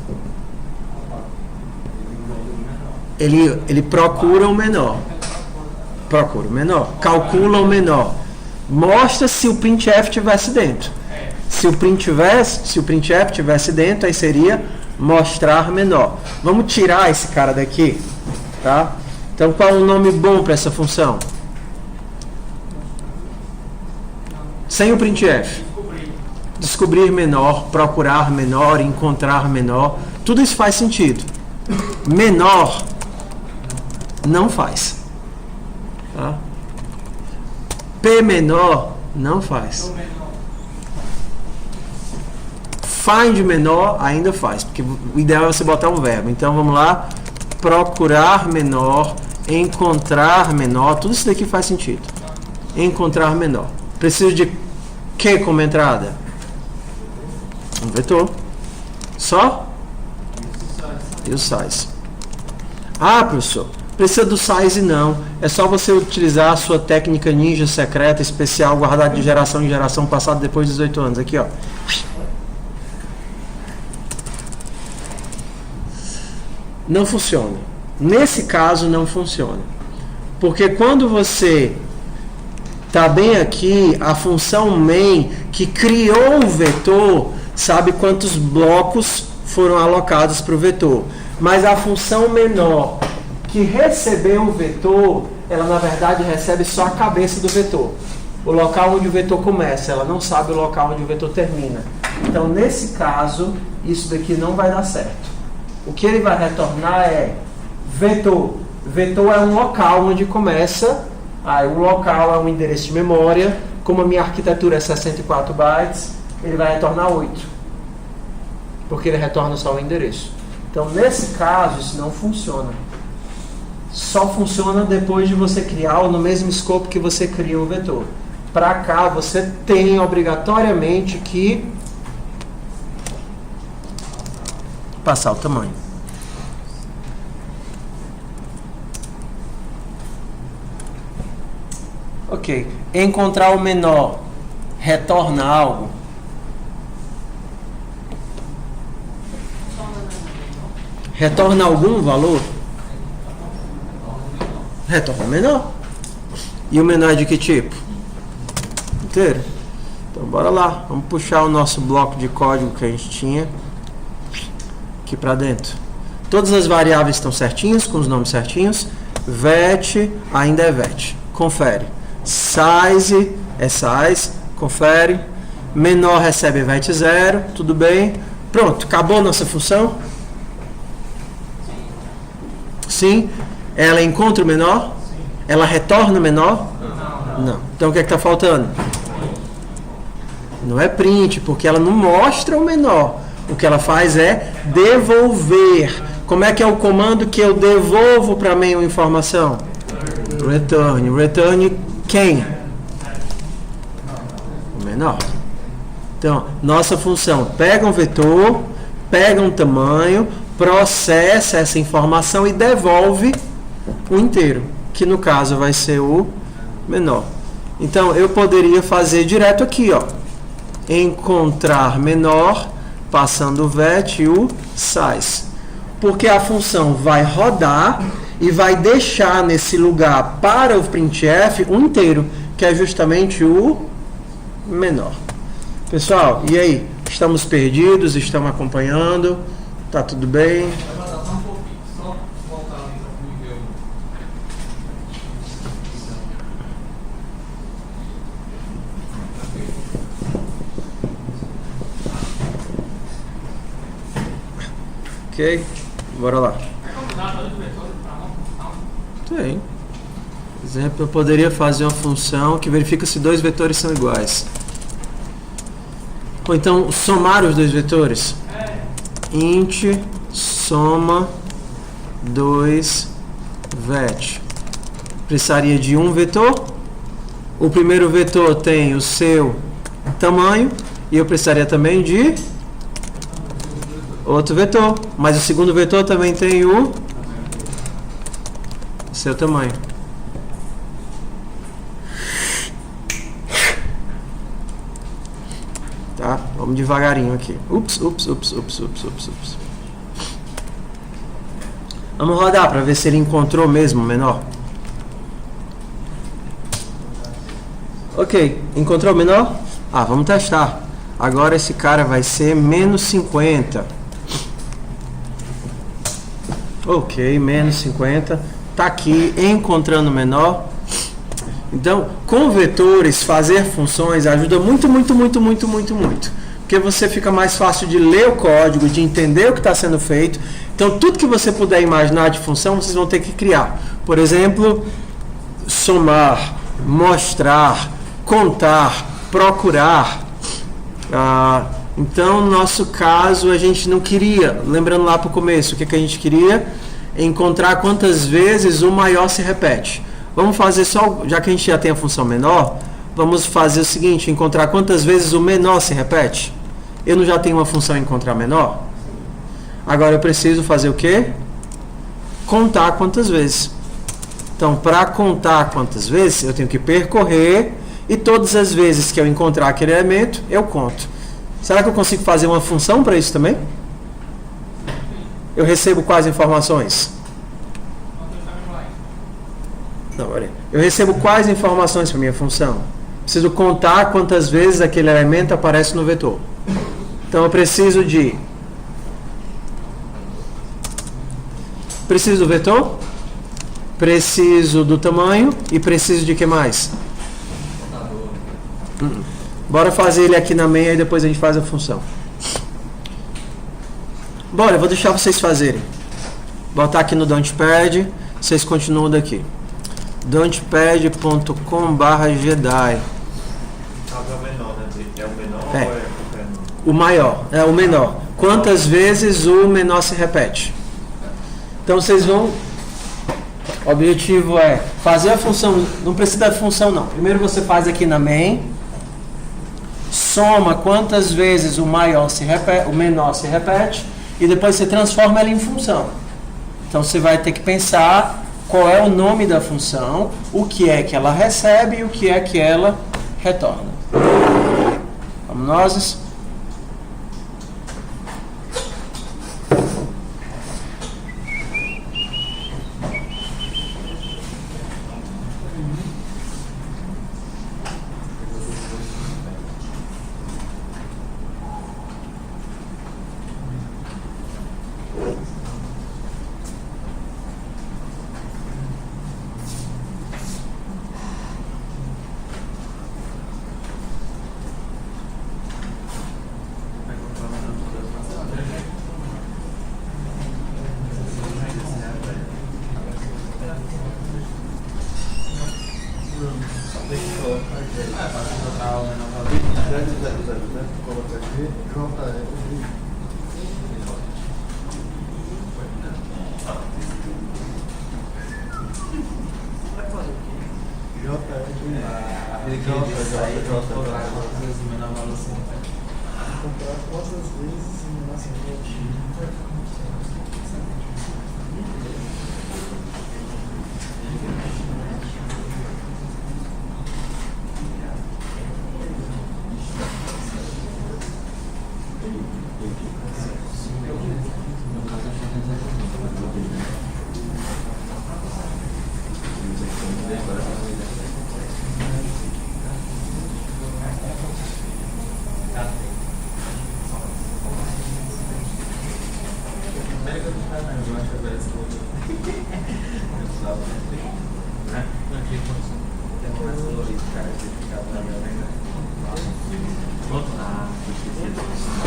Ele procura o menor. Procura o menor. Calcula o menor. Mostra se o printf estivesse dentro. Se o printf estivesse dentro, aí seria mostrar menor. Vamos tirar esse cara daqui, tá? Então, qual é o nome bom para essa função? Sem o printf. Descobrir menor, procurar menor, encontrar menor. Tudo isso faz sentido. Menor não faz. Tá? P menor não faz. Find menor ainda faz, porque o ideal é você botar um verbo. Então vamos lá, procurar menor, encontrar menor, tudo isso daqui faz sentido. Encontrar menor. Preciso de que como entrada? Um vetor. Só? E o size. Ah, professor, precisa do size não. É só você utilizar a sua técnica ninja secreta especial guardada de geração em geração passada depois de 18 anos. Aqui, ó. Não funciona. Nesse caso não funciona. Porque quando você está bem aqui, a função main que criou o vetor sabe quantos blocos foram alocados para o vetor. Mas a função menor que recebeu o vetor, ela na verdade recebe só a cabeça do vetor. O local onde o vetor começa, ela não sabe o local onde o vetor termina. Então nesse caso, isso daqui não vai dar certo. O que ele vai retornar é vetor. Vetor é um local onde começa. O local é um endereço de memória. Como a minha arquitetura é 64 bytes, ele vai retornar 8. Porque ele retorna só o endereço. Então, nesse caso, isso não funciona. Só funciona depois de você criar no mesmo escopo que você cria o vetor. Para cá, você tem obrigatoriamente que passar o tamanho. Ok. Encontrar o menor retorna algo? Retorna algum valor? Retorna menor. E o menor é de que tipo? Inteiro. Então bora lá. Vamos puxar o nosso bloco de código que a gente tinha aqui para dentro. Todas as variáveis estão certinhas, com os nomes certinhos. Vet ainda é vet. Confere. Size é size. Confere. Menor recebe vet 0. Tudo bem. Pronto. Acabou a nossa função? Sim. Ela encontra o menor? Sim. Ela retorna o menor? Não. Então o que é que está faltando? Não é print, porque ela não mostra o menor. O que ela faz é devolver. Como é que é o comando que eu devolvo para mim uma informação? Return. Return quem? O menor. Então, nossa função pega um vetor, pega um tamanho, processa essa informação e devolve o inteiro, que no caso vai ser o menor. Então, eu poderia fazer direto aqui, ó. Encontrar menor, passando o vet e o size. Porque a função vai rodar e vai deixar nesse lugar para o printf um inteiro, que é justamente o menor. Pessoal, e aí? Estamos perdidos? Estamos acompanhando? Tá tudo bem? Ok, bora lá. Tem. Por exemplo, eu poderia fazer uma função que verifica se dois vetores são iguais. Ou então, somar os dois vetores. Int soma 2 vet. precisaria de um vetor. O primeiro vetor tem o seu tamanho e eu precisaria também de outro vetor, mas o segundo vetor também tem o seu tamanho. Tá? Vamos devagarinho aqui. Ups. Vamos rodar para ver se ele encontrou mesmo o menor. Ok, encontrou o menor? Vamos testar. Agora esse cara vai ser menos 50. Ok, menos 50. Tá aqui, encontrando o menor. Então, com vetores, fazer funções ajuda muito. Porque você fica mais fácil de ler o código, de entender o que está sendo feito. Então, tudo que você puder imaginar de função, vocês vão ter que criar. Por exemplo, somar, mostrar, contar, procurar. Então, no nosso caso, a gente não queria, lembrando lá para o começo, o que a gente queria? Encontrar quantas vezes o maior se repete. Vamos fazer só, já que a gente já tem a função menor, vamos fazer o seguinte, encontrar quantas vezes o menor se repete. Eu não já tenho uma função encontrar menor? Agora eu preciso fazer o quê? Contar quantas vezes. Então, para contar quantas vezes, eu tenho que percorrer e todas as vezes que eu encontrar aquele elemento, eu conto. Será que eu consigo fazer uma função para isso também? Eu recebo quais informações? Não, olha. Eu recebo quais informações para minha função? Preciso contar quantas vezes aquele elemento aparece no vetor. Então eu preciso de... Preciso do vetor, preciso do tamanho e preciso de que mais? Bora fazer ele aqui na main e depois a gente faz a função. Bora, eu vou deixar vocês fazerem. Botar aqui no Don'tpad, vocês continuam daqui. Don'tpad.com/Jedi. É o menor É. ou é o O maior, é o menor. Quantas vezes o menor se repete? Então vocês vão... O objetivo é fazer a função... Não precisa da função não. Primeiro você faz aqui na main. Soma quantas vezes o menor se repete. E depois você transforma ela em função. Então você vai ter que pensar qual é o nome da função, o que é que ela recebe e o que é que ela retorna. Vamos nós.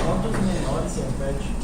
Quantos menores se repete?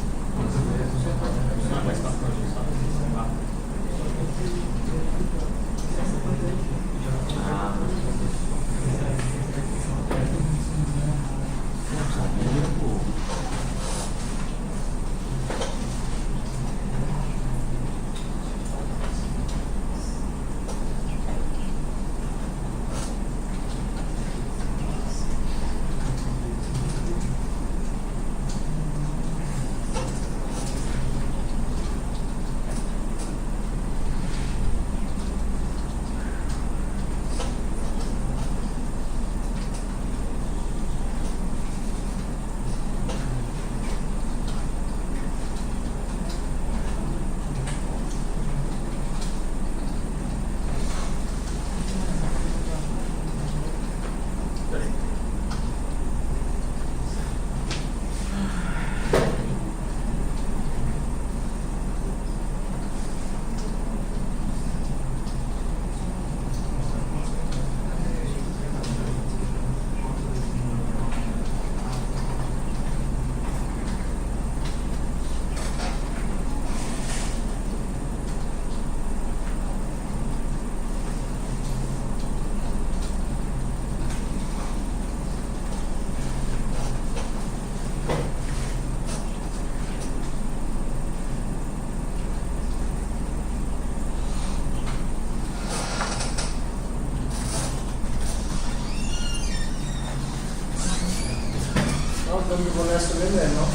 eu vou nessa mesmo, não?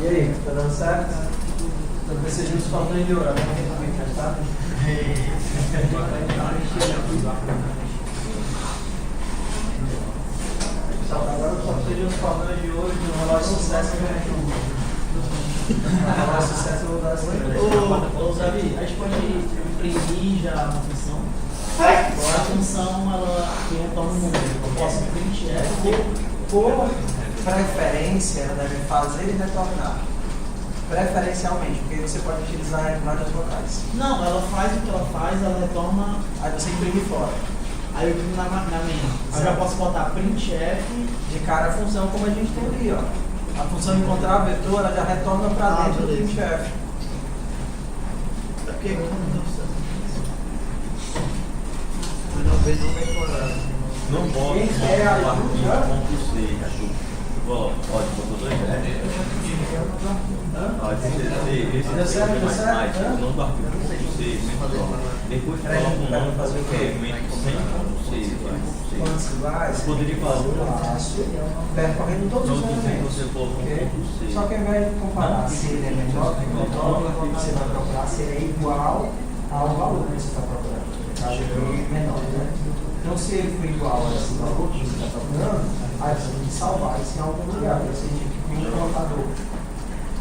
E aí, tá dando certo? Talvez seja uns faltões de ouro, né? Tá? Agora só seja uns faltões de ouro de um relógio de sucesso que relógio de sucesso eu vou dar assim. Ô, Davi, a gente pode imprimir já a função? A função, ela tem um torno número. Eu posso imprimir Por preferência, ela deve fazer e retornar. Preferencialmente, porque você pode utilizar em vários locais. Não, ela faz o que ela faz, ela retorna. Aí você imprime fora. Aí eu imprimo na minha. Aí eu já posso botar printf De cara a função como a gente tem ali, ó. A função encontrar vetor, ela já retorna para dentro do printf. É porque Não vejo nem decorado. Não bota. Quem quer a ajuda? Pode, botou dois, né? Pode ser, Deu certo? não do arquivo, depois coloca um nome fazer o quê? Quando se vai, você Poderia fazer percorrendo todos os elementos. Só que ao invés de comparar se ele é menor que o menor, você vai procurar se ele é igual ao valor que você está procurando. Caso ele é menor, né? Então, se ele for igual a esse valor que você está procurando, aí você tem que salvar isso em algum lugar. Você tem que ir no contador.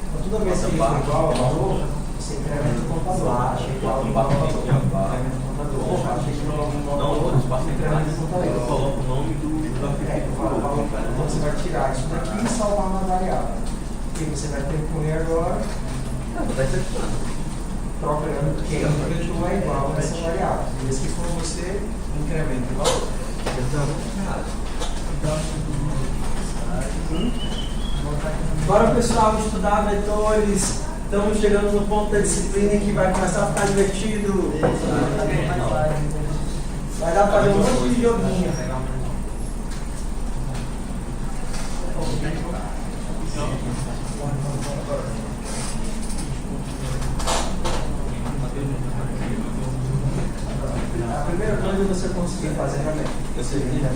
Então, toda vez que ele for igual ao valor, você incrementa o contador. Acha igual ao valor, incrementa o contador. Acha igual ao valor, incrementa o contador. Coloca o nome do arquivo. Então, você vai tirar isso daqui e salvar uma variável. E você vai ter que pôr agora. Procurando quem é igual a essa variável. E esse que for você, incrementa o valor. Agora, pessoal, estudar vetores. Estamos chegando no ponto da disciplina que vai começar a ficar divertido. Vai dar para fazer um monte de joguinho. A primeira coisa é você conseguir fazer realmente. Você vira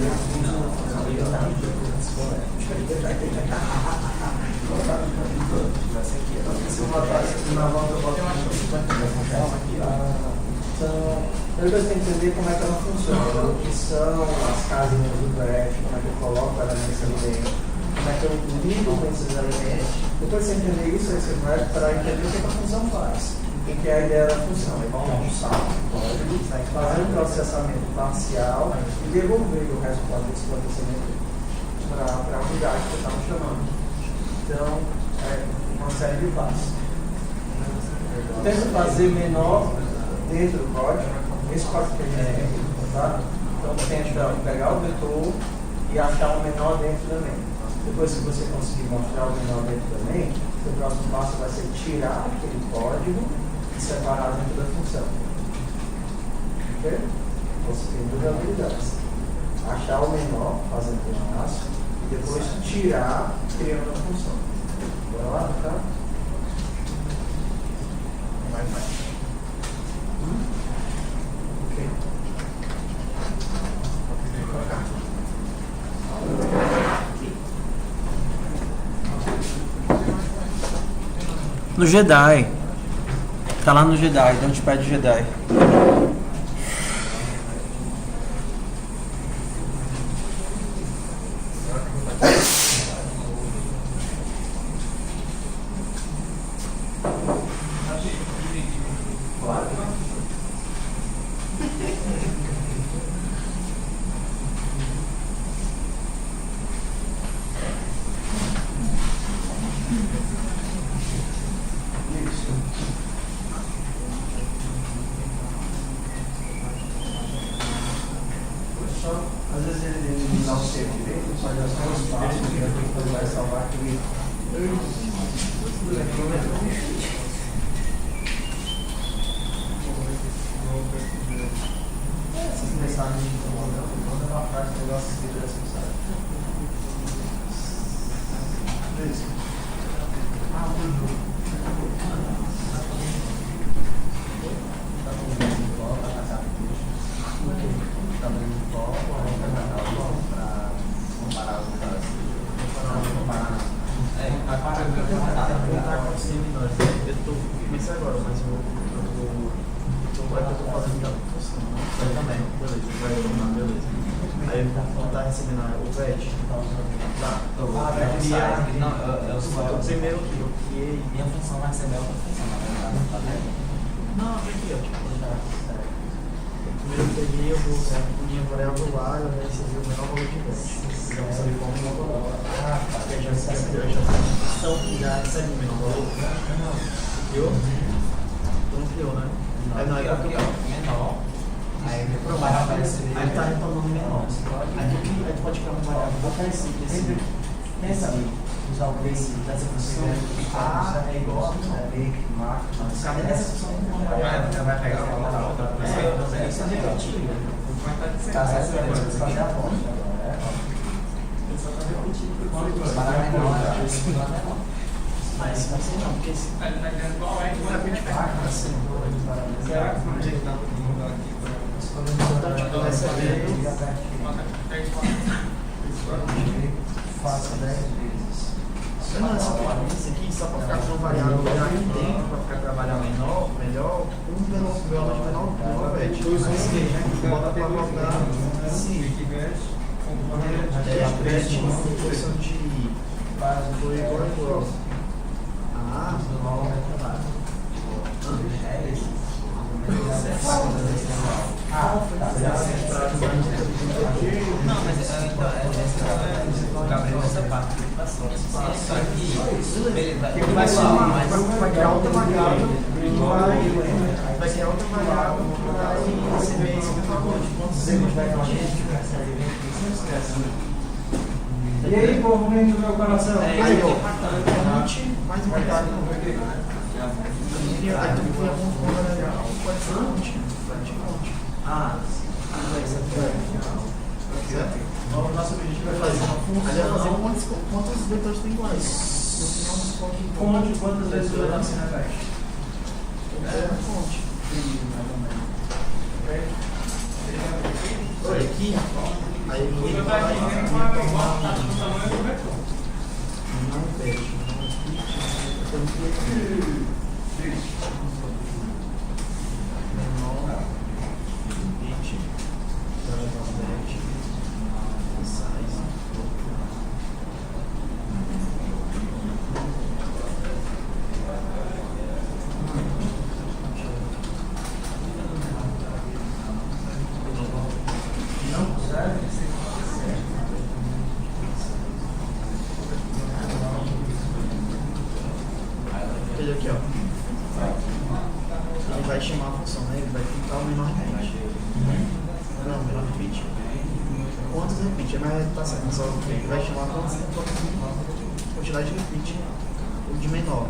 Primeiro você tem que entender como é que ela funciona, o que são as casinhas do graph, como é que eu coloco elementos ali dentro, como é que eu lido com esses elementos. Depois você entender isso, aí você vai para entender o que a função faz. O que é a ideia da função? É almoçar o código, fazer um processamento parcial e devolver o resultado desse processamento para a unidade que estamos chamando. Então, é uma série de passos. Tenta fazer menor dentro do código, esse código que a gente tem aqui, tá? Então, tenta pegar o vetor e achar o menor dentro também. Depois, se você conseguir mostrar o menor dentro também, o próximo passo vai ser tirar aquele código e separar dentro da função. Ok? Você tem duas habilidades. Achar o menor, fazendo o passo, e depois tirar, criando a função. Bora lá, tá? Vai. Ok. No Jedi. Tá lá no Jedi, Launchpad Jedi. Às vezes ele não sei direito, pode dar só um espaço, porque depois vai salvar aquele. Essas mensagens de comando, quando é uma parte do negócio escrito dessa mensagem. Para comparar os recebendo o VET? Tá. Não, eu sou O primeiro que eu criei. minha função vai receber outra função, na verdade. Tá vendo? Não, aqui, ó. Tipo, já. Primeiro eu peguei, eu vou minha variável lá, eu recebi o menor valor de VET. Já vou saber como eu vou. Porque já recebe, então já recebe o menor valor. Criou? Não criou, né? Aí não, aí Aqui, ó, menor. Aí vai aparecer. Aí tá retornando menor. Aí tu pode criar uma variável. Botar esse. Pensa usar o base dessa função. A é igual a B, marca. Cadê essa função? Vai pegar uma outra. Isso é repetido. Tá certo, vai fazer a ponte. Só tá repetido. Mas vai ser não, porque se Qual é que não é bem diferente, assim. será que não tem tanto de mudar aqui para Então, recebendo. Faça 10 vezes. Não, essa aparência aqui, só para ficar com uma variável já aqui dentro, para ficar trabalhando melhor, um menor VET. Bota para botar sim. VET uma função de foi igual. Ah, Não, mas então, Gabriel, essa parte que passou. Isso aqui, ele vai somar, mas vai criar outra variável vai criar outra variável que vai receber esse valor de quantos zeros vai E aí, povo lindo do meu coração? aí, ó, 20 mais um variável. Aí tu põe algum variável, pode ser monte. Certo? O nosso objetivo é fazer uma função. Quantos vetores tem iguais? No final, Quantas vezes o vetor se repete? fonte. Olha aqui. Aí ele vai não pede. Aqui, ó. Ele vai chamar a função, né? Ele vai pintar o menor repeat. Não, o menor repeat. Quantos repeat? Mas tá certo, só ele vai chamar a quantidade de repeat de menor.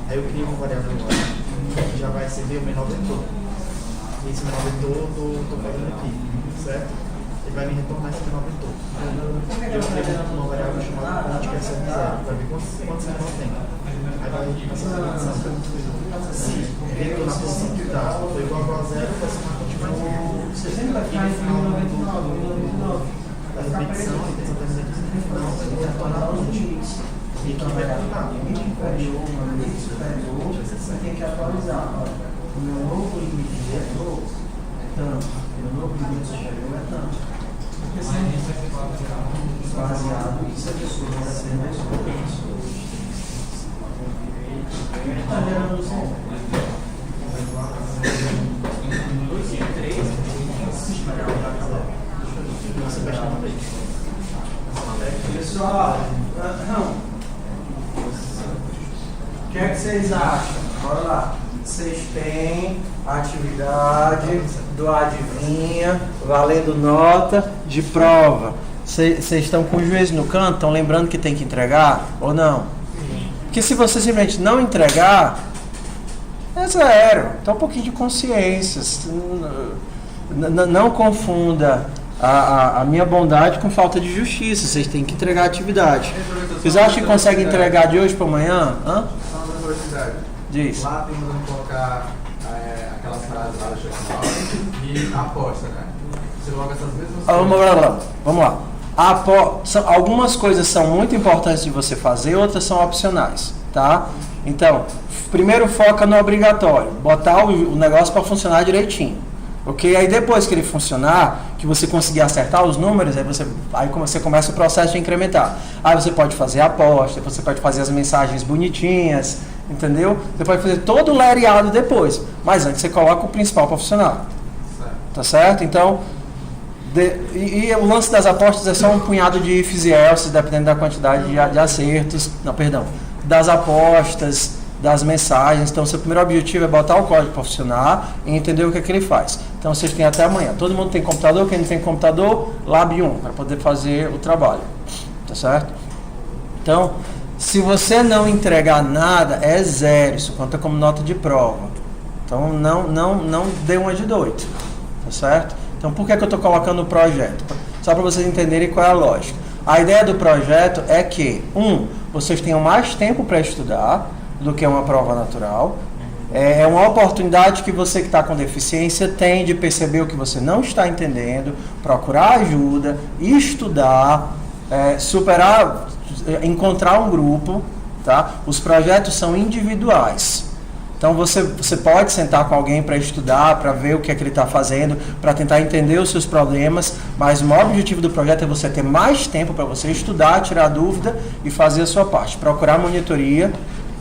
Aí eu crio uma variável agora que já vai receber o menor vetor. E esse menor vetor eu tô fazendo aqui, certo? Ele vai me retornar esse menor vetor. Eu crio uma variável chamada ponte, que é essa zero. Vai ver quantos menor tem. Aí vai essa variação. Se vetor na posição que tá foi igual a zero, vai ser uma continuação. Você sempre vai ficar em Da repetição, a repetição está dizendo que no final vai retornar a ponte. E aqui vai contar. Você tem que atualizar. O meu novo limite de vetor é tanto. O meu novo limite superior é tanto. Porque se baseado isso, a pessoa vai ser mais propensão. Está gerando o som. Pessoal, o que é que vocês acham? Bora lá. Vocês têm a atividade do adivinha, valendo nota de prova. Vocês estão com o juiz no canto, estão lembrando que tem que entregar ou não? Porque se você simplesmente não entregar, é zero. Então um pouquinho de consciência. Não confunda a minha bondade com falta de justiça. Vocês têm que entregar a atividade. Vocês acham que conseguem entregar de hoje para amanhã? Hã? Só uma curiosidade. Diz. Lá tem como colocar aquelas frases lá do check e aposta, né? Você coloca essas mesmas Vamos lá. Algumas coisas são muito importantes de você fazer, outras são opcionais, tá? Então, primeiro foca no obrigatório, botar o negócio para funcionar direitinho. Ok? Aí depois que ele funcionar, que você conseguir acertar os números, aí você começa o processo de incrementar. Aí você pode fazer a aposta, você pode fazer as mensagens bonitinhas, entendeu? Você pode fazer todo o lereado depois. Mas antes você coloca o principal para funcionar. Tá certo? Então, e o lance das apostas é só um punhado de ifs e elses, dependendo da quantidade de acertos. Não, perdão. Das apostas, das mensagens. Então, seu primeiro objetivo é botar o código para funcionar e entender o que é que ele faz. Então, vocês têm até amanhã. Todo mundo tem computador, quem não tem computador, Lab 1, para poder fazer o trabalho. Tá certo? Então, se você não entregar nada, é 0. Isso conta como nota de prova. Então, não dê uma de doido. Tá certo? Então, por que eu estou colocando o projeto? Só para vocês entenderem qual é a lógica. A ideia do projeto é que, vocês tenham mais tempo para estudar do que uma prova natural. É uma oportunidade que você que está com deficiência tem de perceber o que você não está entendendo, procurar ajuda, estudar, superar, encontrar um grupo. Tá? Os projetos são individuais. Então você pode sentar com alguém para estudar, para ver o que é que ele está fazendo, para tentar entender os seus problemas, mas o maior objetivo do projeto é você ter mais tempo para você estudar, tirar dúvida e fazer a sua parte, procurar monitoria,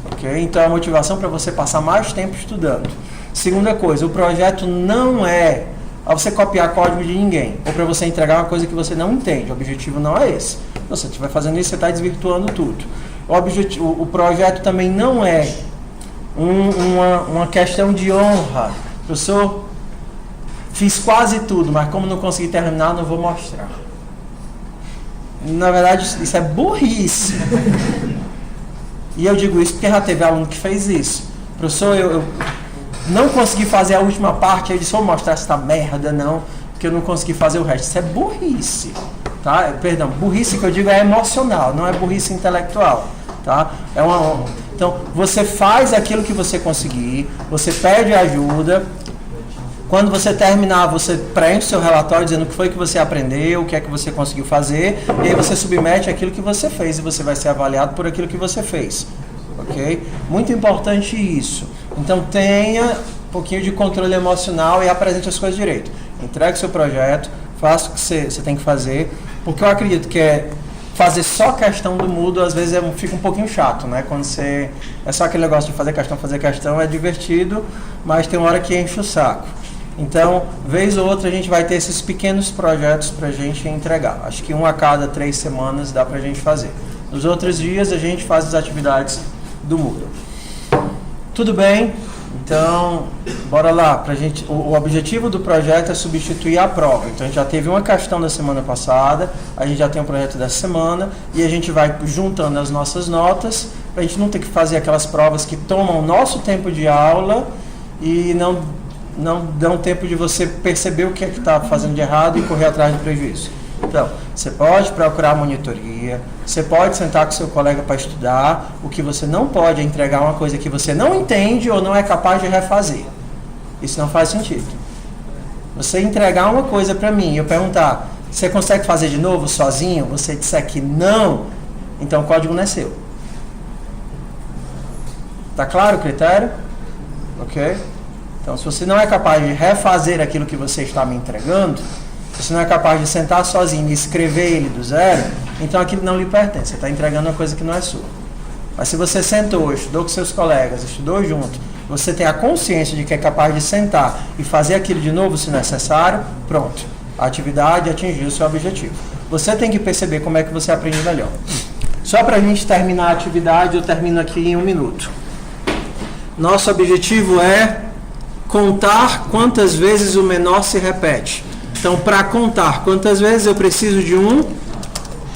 ok? Então a motivação para você passar mais tempo estudando. Segunda coisa, o projeto não é para você copiar código de ninguém, ou para você entregar uma coisa que você não entende, o objetivo não é esse. Se você estiver fazendo isso, você está desvirtuando tudo. O projeto também não é uma questão de honra. Professor, fiz quase tudo, mas como não consegui terminar, não vou mostrar. Na verdade, isso é burrice. E eu digo isso porque já teve aluno que fez isso. Professor, eu não consegui fazer a última parte, eu disse, vou mostrar essa merda, não, porque eu não consegui fazer o resto. Isso é burrice. Tá? Perdão, burrice que eu digo é emocional, não é burrice intelectual. Tá? Então, você faz aquilo que você conseguir, você pede ajuda. Quando você terminar, você preenche seu relatório dizendo o que foi que você aprendeu, o que é que você conseguiu fazer, e aí você submete aquilo que você fez e você vai ser avaliado por aquilo que você fez. Ok? Muito importante isso. Então, tenha um pouquinho de controle emocional e apresente as coisas direito. Entregue seu projeto, faça o que você tem que fazer, porque eu acredito que fazer só questão do Moodle às vezes fica um pouquinho chato, né? Quando é só aquele negócio de fazer questão é divertido, mas tem uma hora que enche o saco. Então, vez ou outra a gente vai ter esses pequenos projetos pra gente entregar. Acho que um a cada 3 semanas dá pra gente fazer. Nos outros dias a gente faz as atividades do Moodle. Tudo bem? Então, bora lá. O objetivo do projeto é substituir a prova. Então, a gente já teve uma questão da semana passada, a gente já tem um projeto dessa semana, e a gente vai juntando as nossas notas, para a gente não ter que fazer aquelas provas que tomam nosso tempo de aula e não dão tempo de você perceber o que é que está fazendo de errado e correr atrás do prejuízo. Então, você pode procurar monitoria, você pode sentar com seu colega para estudar. O que você não pode é entregar uma coisa que você não entende ou não é capaz de refazer. Isso não faz sentido. Você entregar uma coisa para mim e eu perguntar, você consegue fazer de novo sozinho? Você disser que não, então o código não é seu. Tá claro o critério? Ok? Então, se você não é capaz de refazer aquilo que você está me entregando, se você não é capaz de sentar sozinho e escrever ele do zero, então aquilo não lhe pertence. Você está entregando uma coisa que não é sua. Mas se você sentou, estudou com seus colegas, estudou junto, você tem a consciência de que é capaz de sentar e fazer aquilo de novo se necessário, pronto. A atividade atingiu o seu objetivo. Você tem que perceber como é que você aprende melhor. Só para a gente terminar a atividade, eu termino aqui em 1 minuto. Nosso objetivo é contar quantas vezes o menor se repete. Então, para contar quantas vezes, eu preciso de um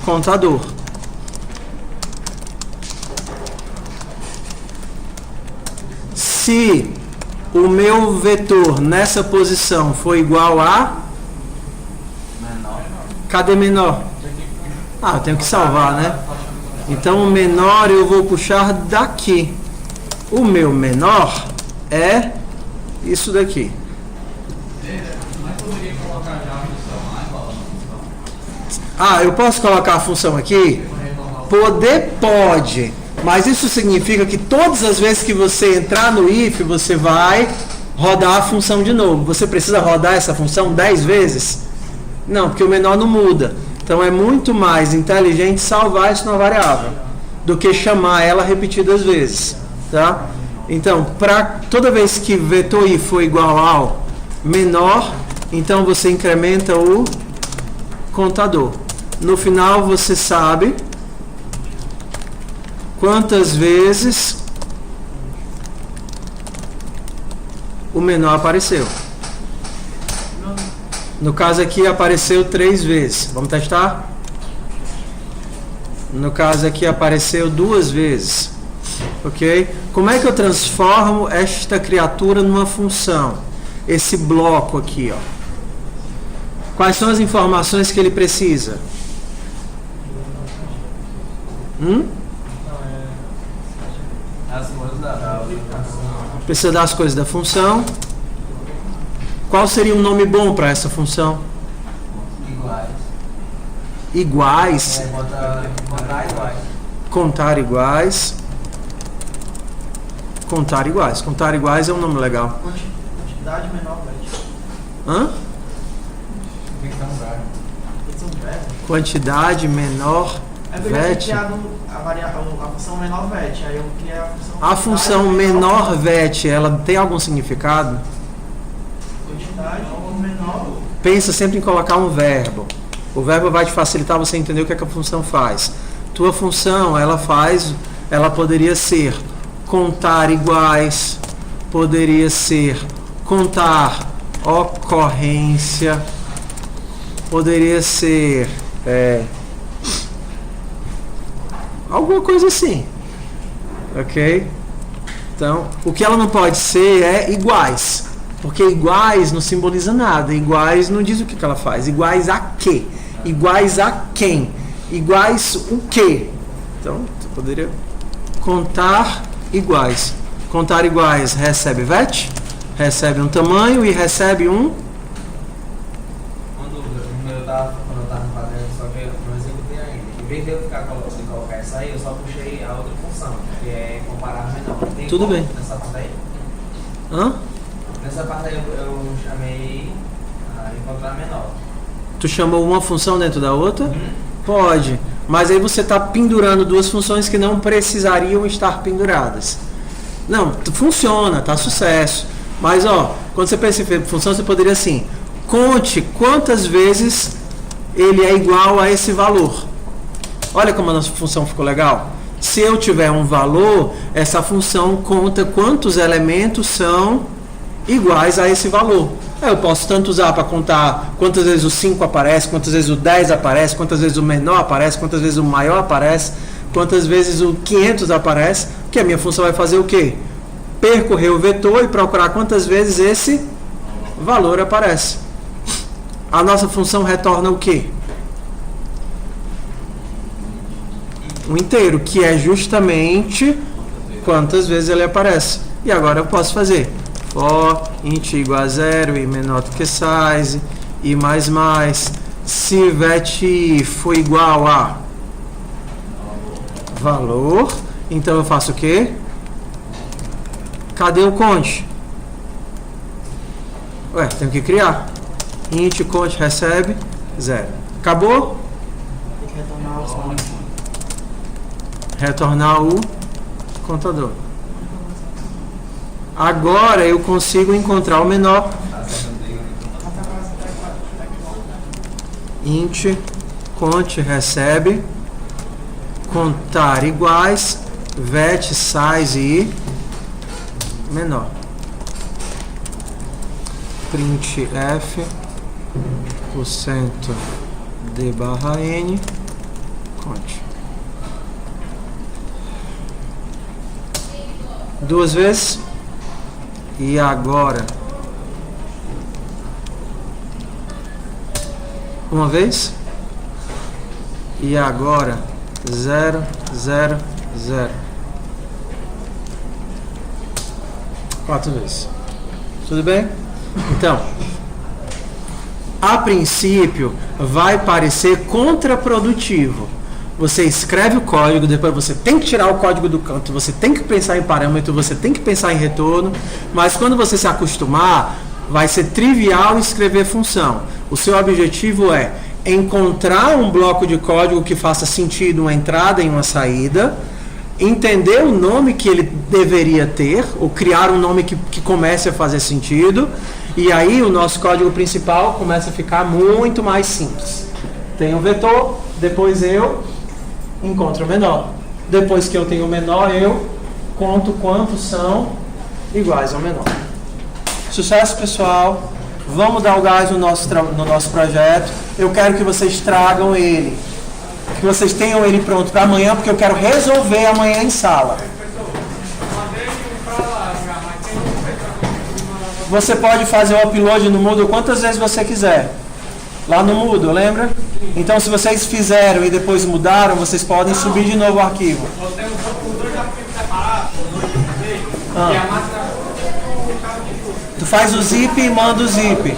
contador. Se o meu vetor nessa posição for igual a... menor. Cadê menor? Ah, eu tenho que salvar, né? Então, o menor eu vou puxar daqui. O meu menor é isso daqui. Ah, eu posso colocar a função aqui? Poder pode, mas isso significa que todas as vezes que você entrar no if, você vai rodar a função de novo. Você precisa rodar essa função 10 vezes? Não, porque o menor não muda. Então é muito mais inteligente salvar isso numa variável do que chamar ela repetidas vezes, tá? Então, toda vez que vetor i for igual ao menor, então você incrementa o contador. No final você sabe quantas vezes o menor apareceu. No caso aqui apareceu 3 vezes. Vamos testar? No caso aqui apareceu 2 vezes. Ok? Como é que eu transformo esta criatura numa função? Esse bloco aqui, ó. Quais são as informações que ele precisa? As coisas da Precisa das coisas da função. Qual seria um nome bom para essa função? Iguais. Contar iguais. Contar iguais. Contar iguais. Contar iguais é um nome legal. Quantidade menor vet. Hã? Tem que dar um verbo. Esse é um verbo. Quantidade menor É porque eu tinha vet. criado a função menor vet. Aí eu criei A função menor vet, ela tem algum significado? Quantidade menor. Pensa sempre em colocar um verbo. O verbo vai te facilitar você entender o que é que a função faz. Tua função, ela poderia ser contar iguais, poderia ser contar ocorrência, poderia ser alguma coisa assim, ok? Então, o que ela não pode ser é iguais, porque iguais não simboliza nada, iguais não diz o que ela faz, iguais a quê? Iguais a quem? Iguais o quê? Então, você poderia contar iguais. Contar iguais recebe vet, recebe um tamanho e recebe um... Uma dúvida, quando eu tava fazendo, só que eu não executei ainda. Em vez de eu ficar colocar essa aí, eu só puxei a outra função, que é comparar menor. Tem Tudo como bem. Nessa parte aí? Hã? Nessa parte aí eu chamei encontrar menor. Tu chamou uma função dentro da outra? Pode, mas aí você está pendurando duas funções que não precisariam estar penduradas. Não, funciona, tá sucesso. Mas ó, quando você pensa em função, você poderia assim: conte quantas vezes ele é igual a esse valor. Olha como a nossa função ficou legal. Se eu tiver um valor, essa função conta quantos elementos são iguais a esse valor. Eu posso tanto usar para contar quantas vezes o 5 aparece, quantas vezes o 10 aparece, quantas vezes o menor aparece, quantas vezes o maior aparece, quantas vezes o 500 aparece, que a minha função vai fazer o quê? Percorrer o vetor e procurar quantas vezes esse valor aparece. A nossa função retorna o quê? Um inteiro, que é justamente quantas vezes ele aparece. E agora eu posso fazer for int igual a 0 e menor do que size e mais. Se vet for igual a valor, então eu faço o quê? Cadê o conte? Ué, tenho que criar. Int conte recebe 0. Acabou? Tem que retornar os nomes. Retornar o contador. Agora eu consigo encontrar o menor. Int conte recebe contar iguais vet size e menor. Printf %d barra n conte. Duas vezes. E agora uma vez. E agora 0, 0, 0. 4 vezes. Tudo bem? Então, a princípio vai parecer contraprodutivo, você escreve o código, depois você tem que tirar o código do canto, você tem que pensar em parâmetro, você tem que pensar em retorno, mas quando você se acostumar, vai ser trivial escrever função. O seu objetivo é encontrar um bloco de código que faça sentido uma entrada e uma saída, entender o nome que ele deveria ter, ou criar um nome que comece a fazer sentido, e aí o nosso código principal começa a ficar muito mais simples. Tem o vetor, depois eu encontro o menor. Depois que eu tenho o menor, eu conto quantos são iguais ao menor. Sucesso, pessoal! Vamos dar o gás no nosso projeto. Eu quero que vocês tragam ele, que vocês tenham ele pronto para amanhã, porque eu quero resolver amanhã em sala. Você pode fazer o upload no Moodle quantas vezes você quiser. Lá no Moodle, lembra? Então, se vocês fizeram e depois mudaram, vocês podem subir de novo o arquivo. Tem os dois arquivos separados, e a máquina. Tu faz o zip e manda o zip.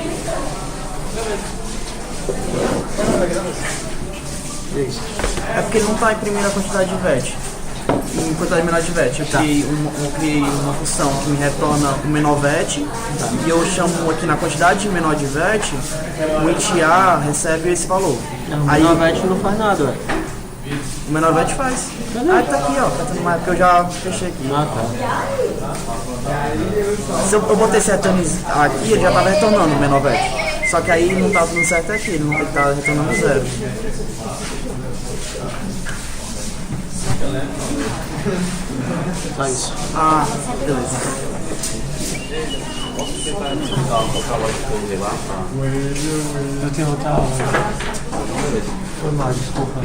É porque ele não está imprimindo a quantidade de VET. Em quantidade menor de VET. Eu criei uma função que me retorna o menor VET. E eu chamo aqui na quantidade de menor de VET, o int recebe esse valor. O menor VET não faz nada, ué. O menor VET faz. Ah, tá aqui, ó. Tá tudo mais, porque eu já fechei aqui. Ah, tá. Se eu botei esse return aqui, ele já estava retornando o menor VET. Só que aí não tá dando certo aqui, ele não tem que estar retornando zero. Só isso. Ah, beleza. Eu tenho outra aula. Foi mal, desculpa.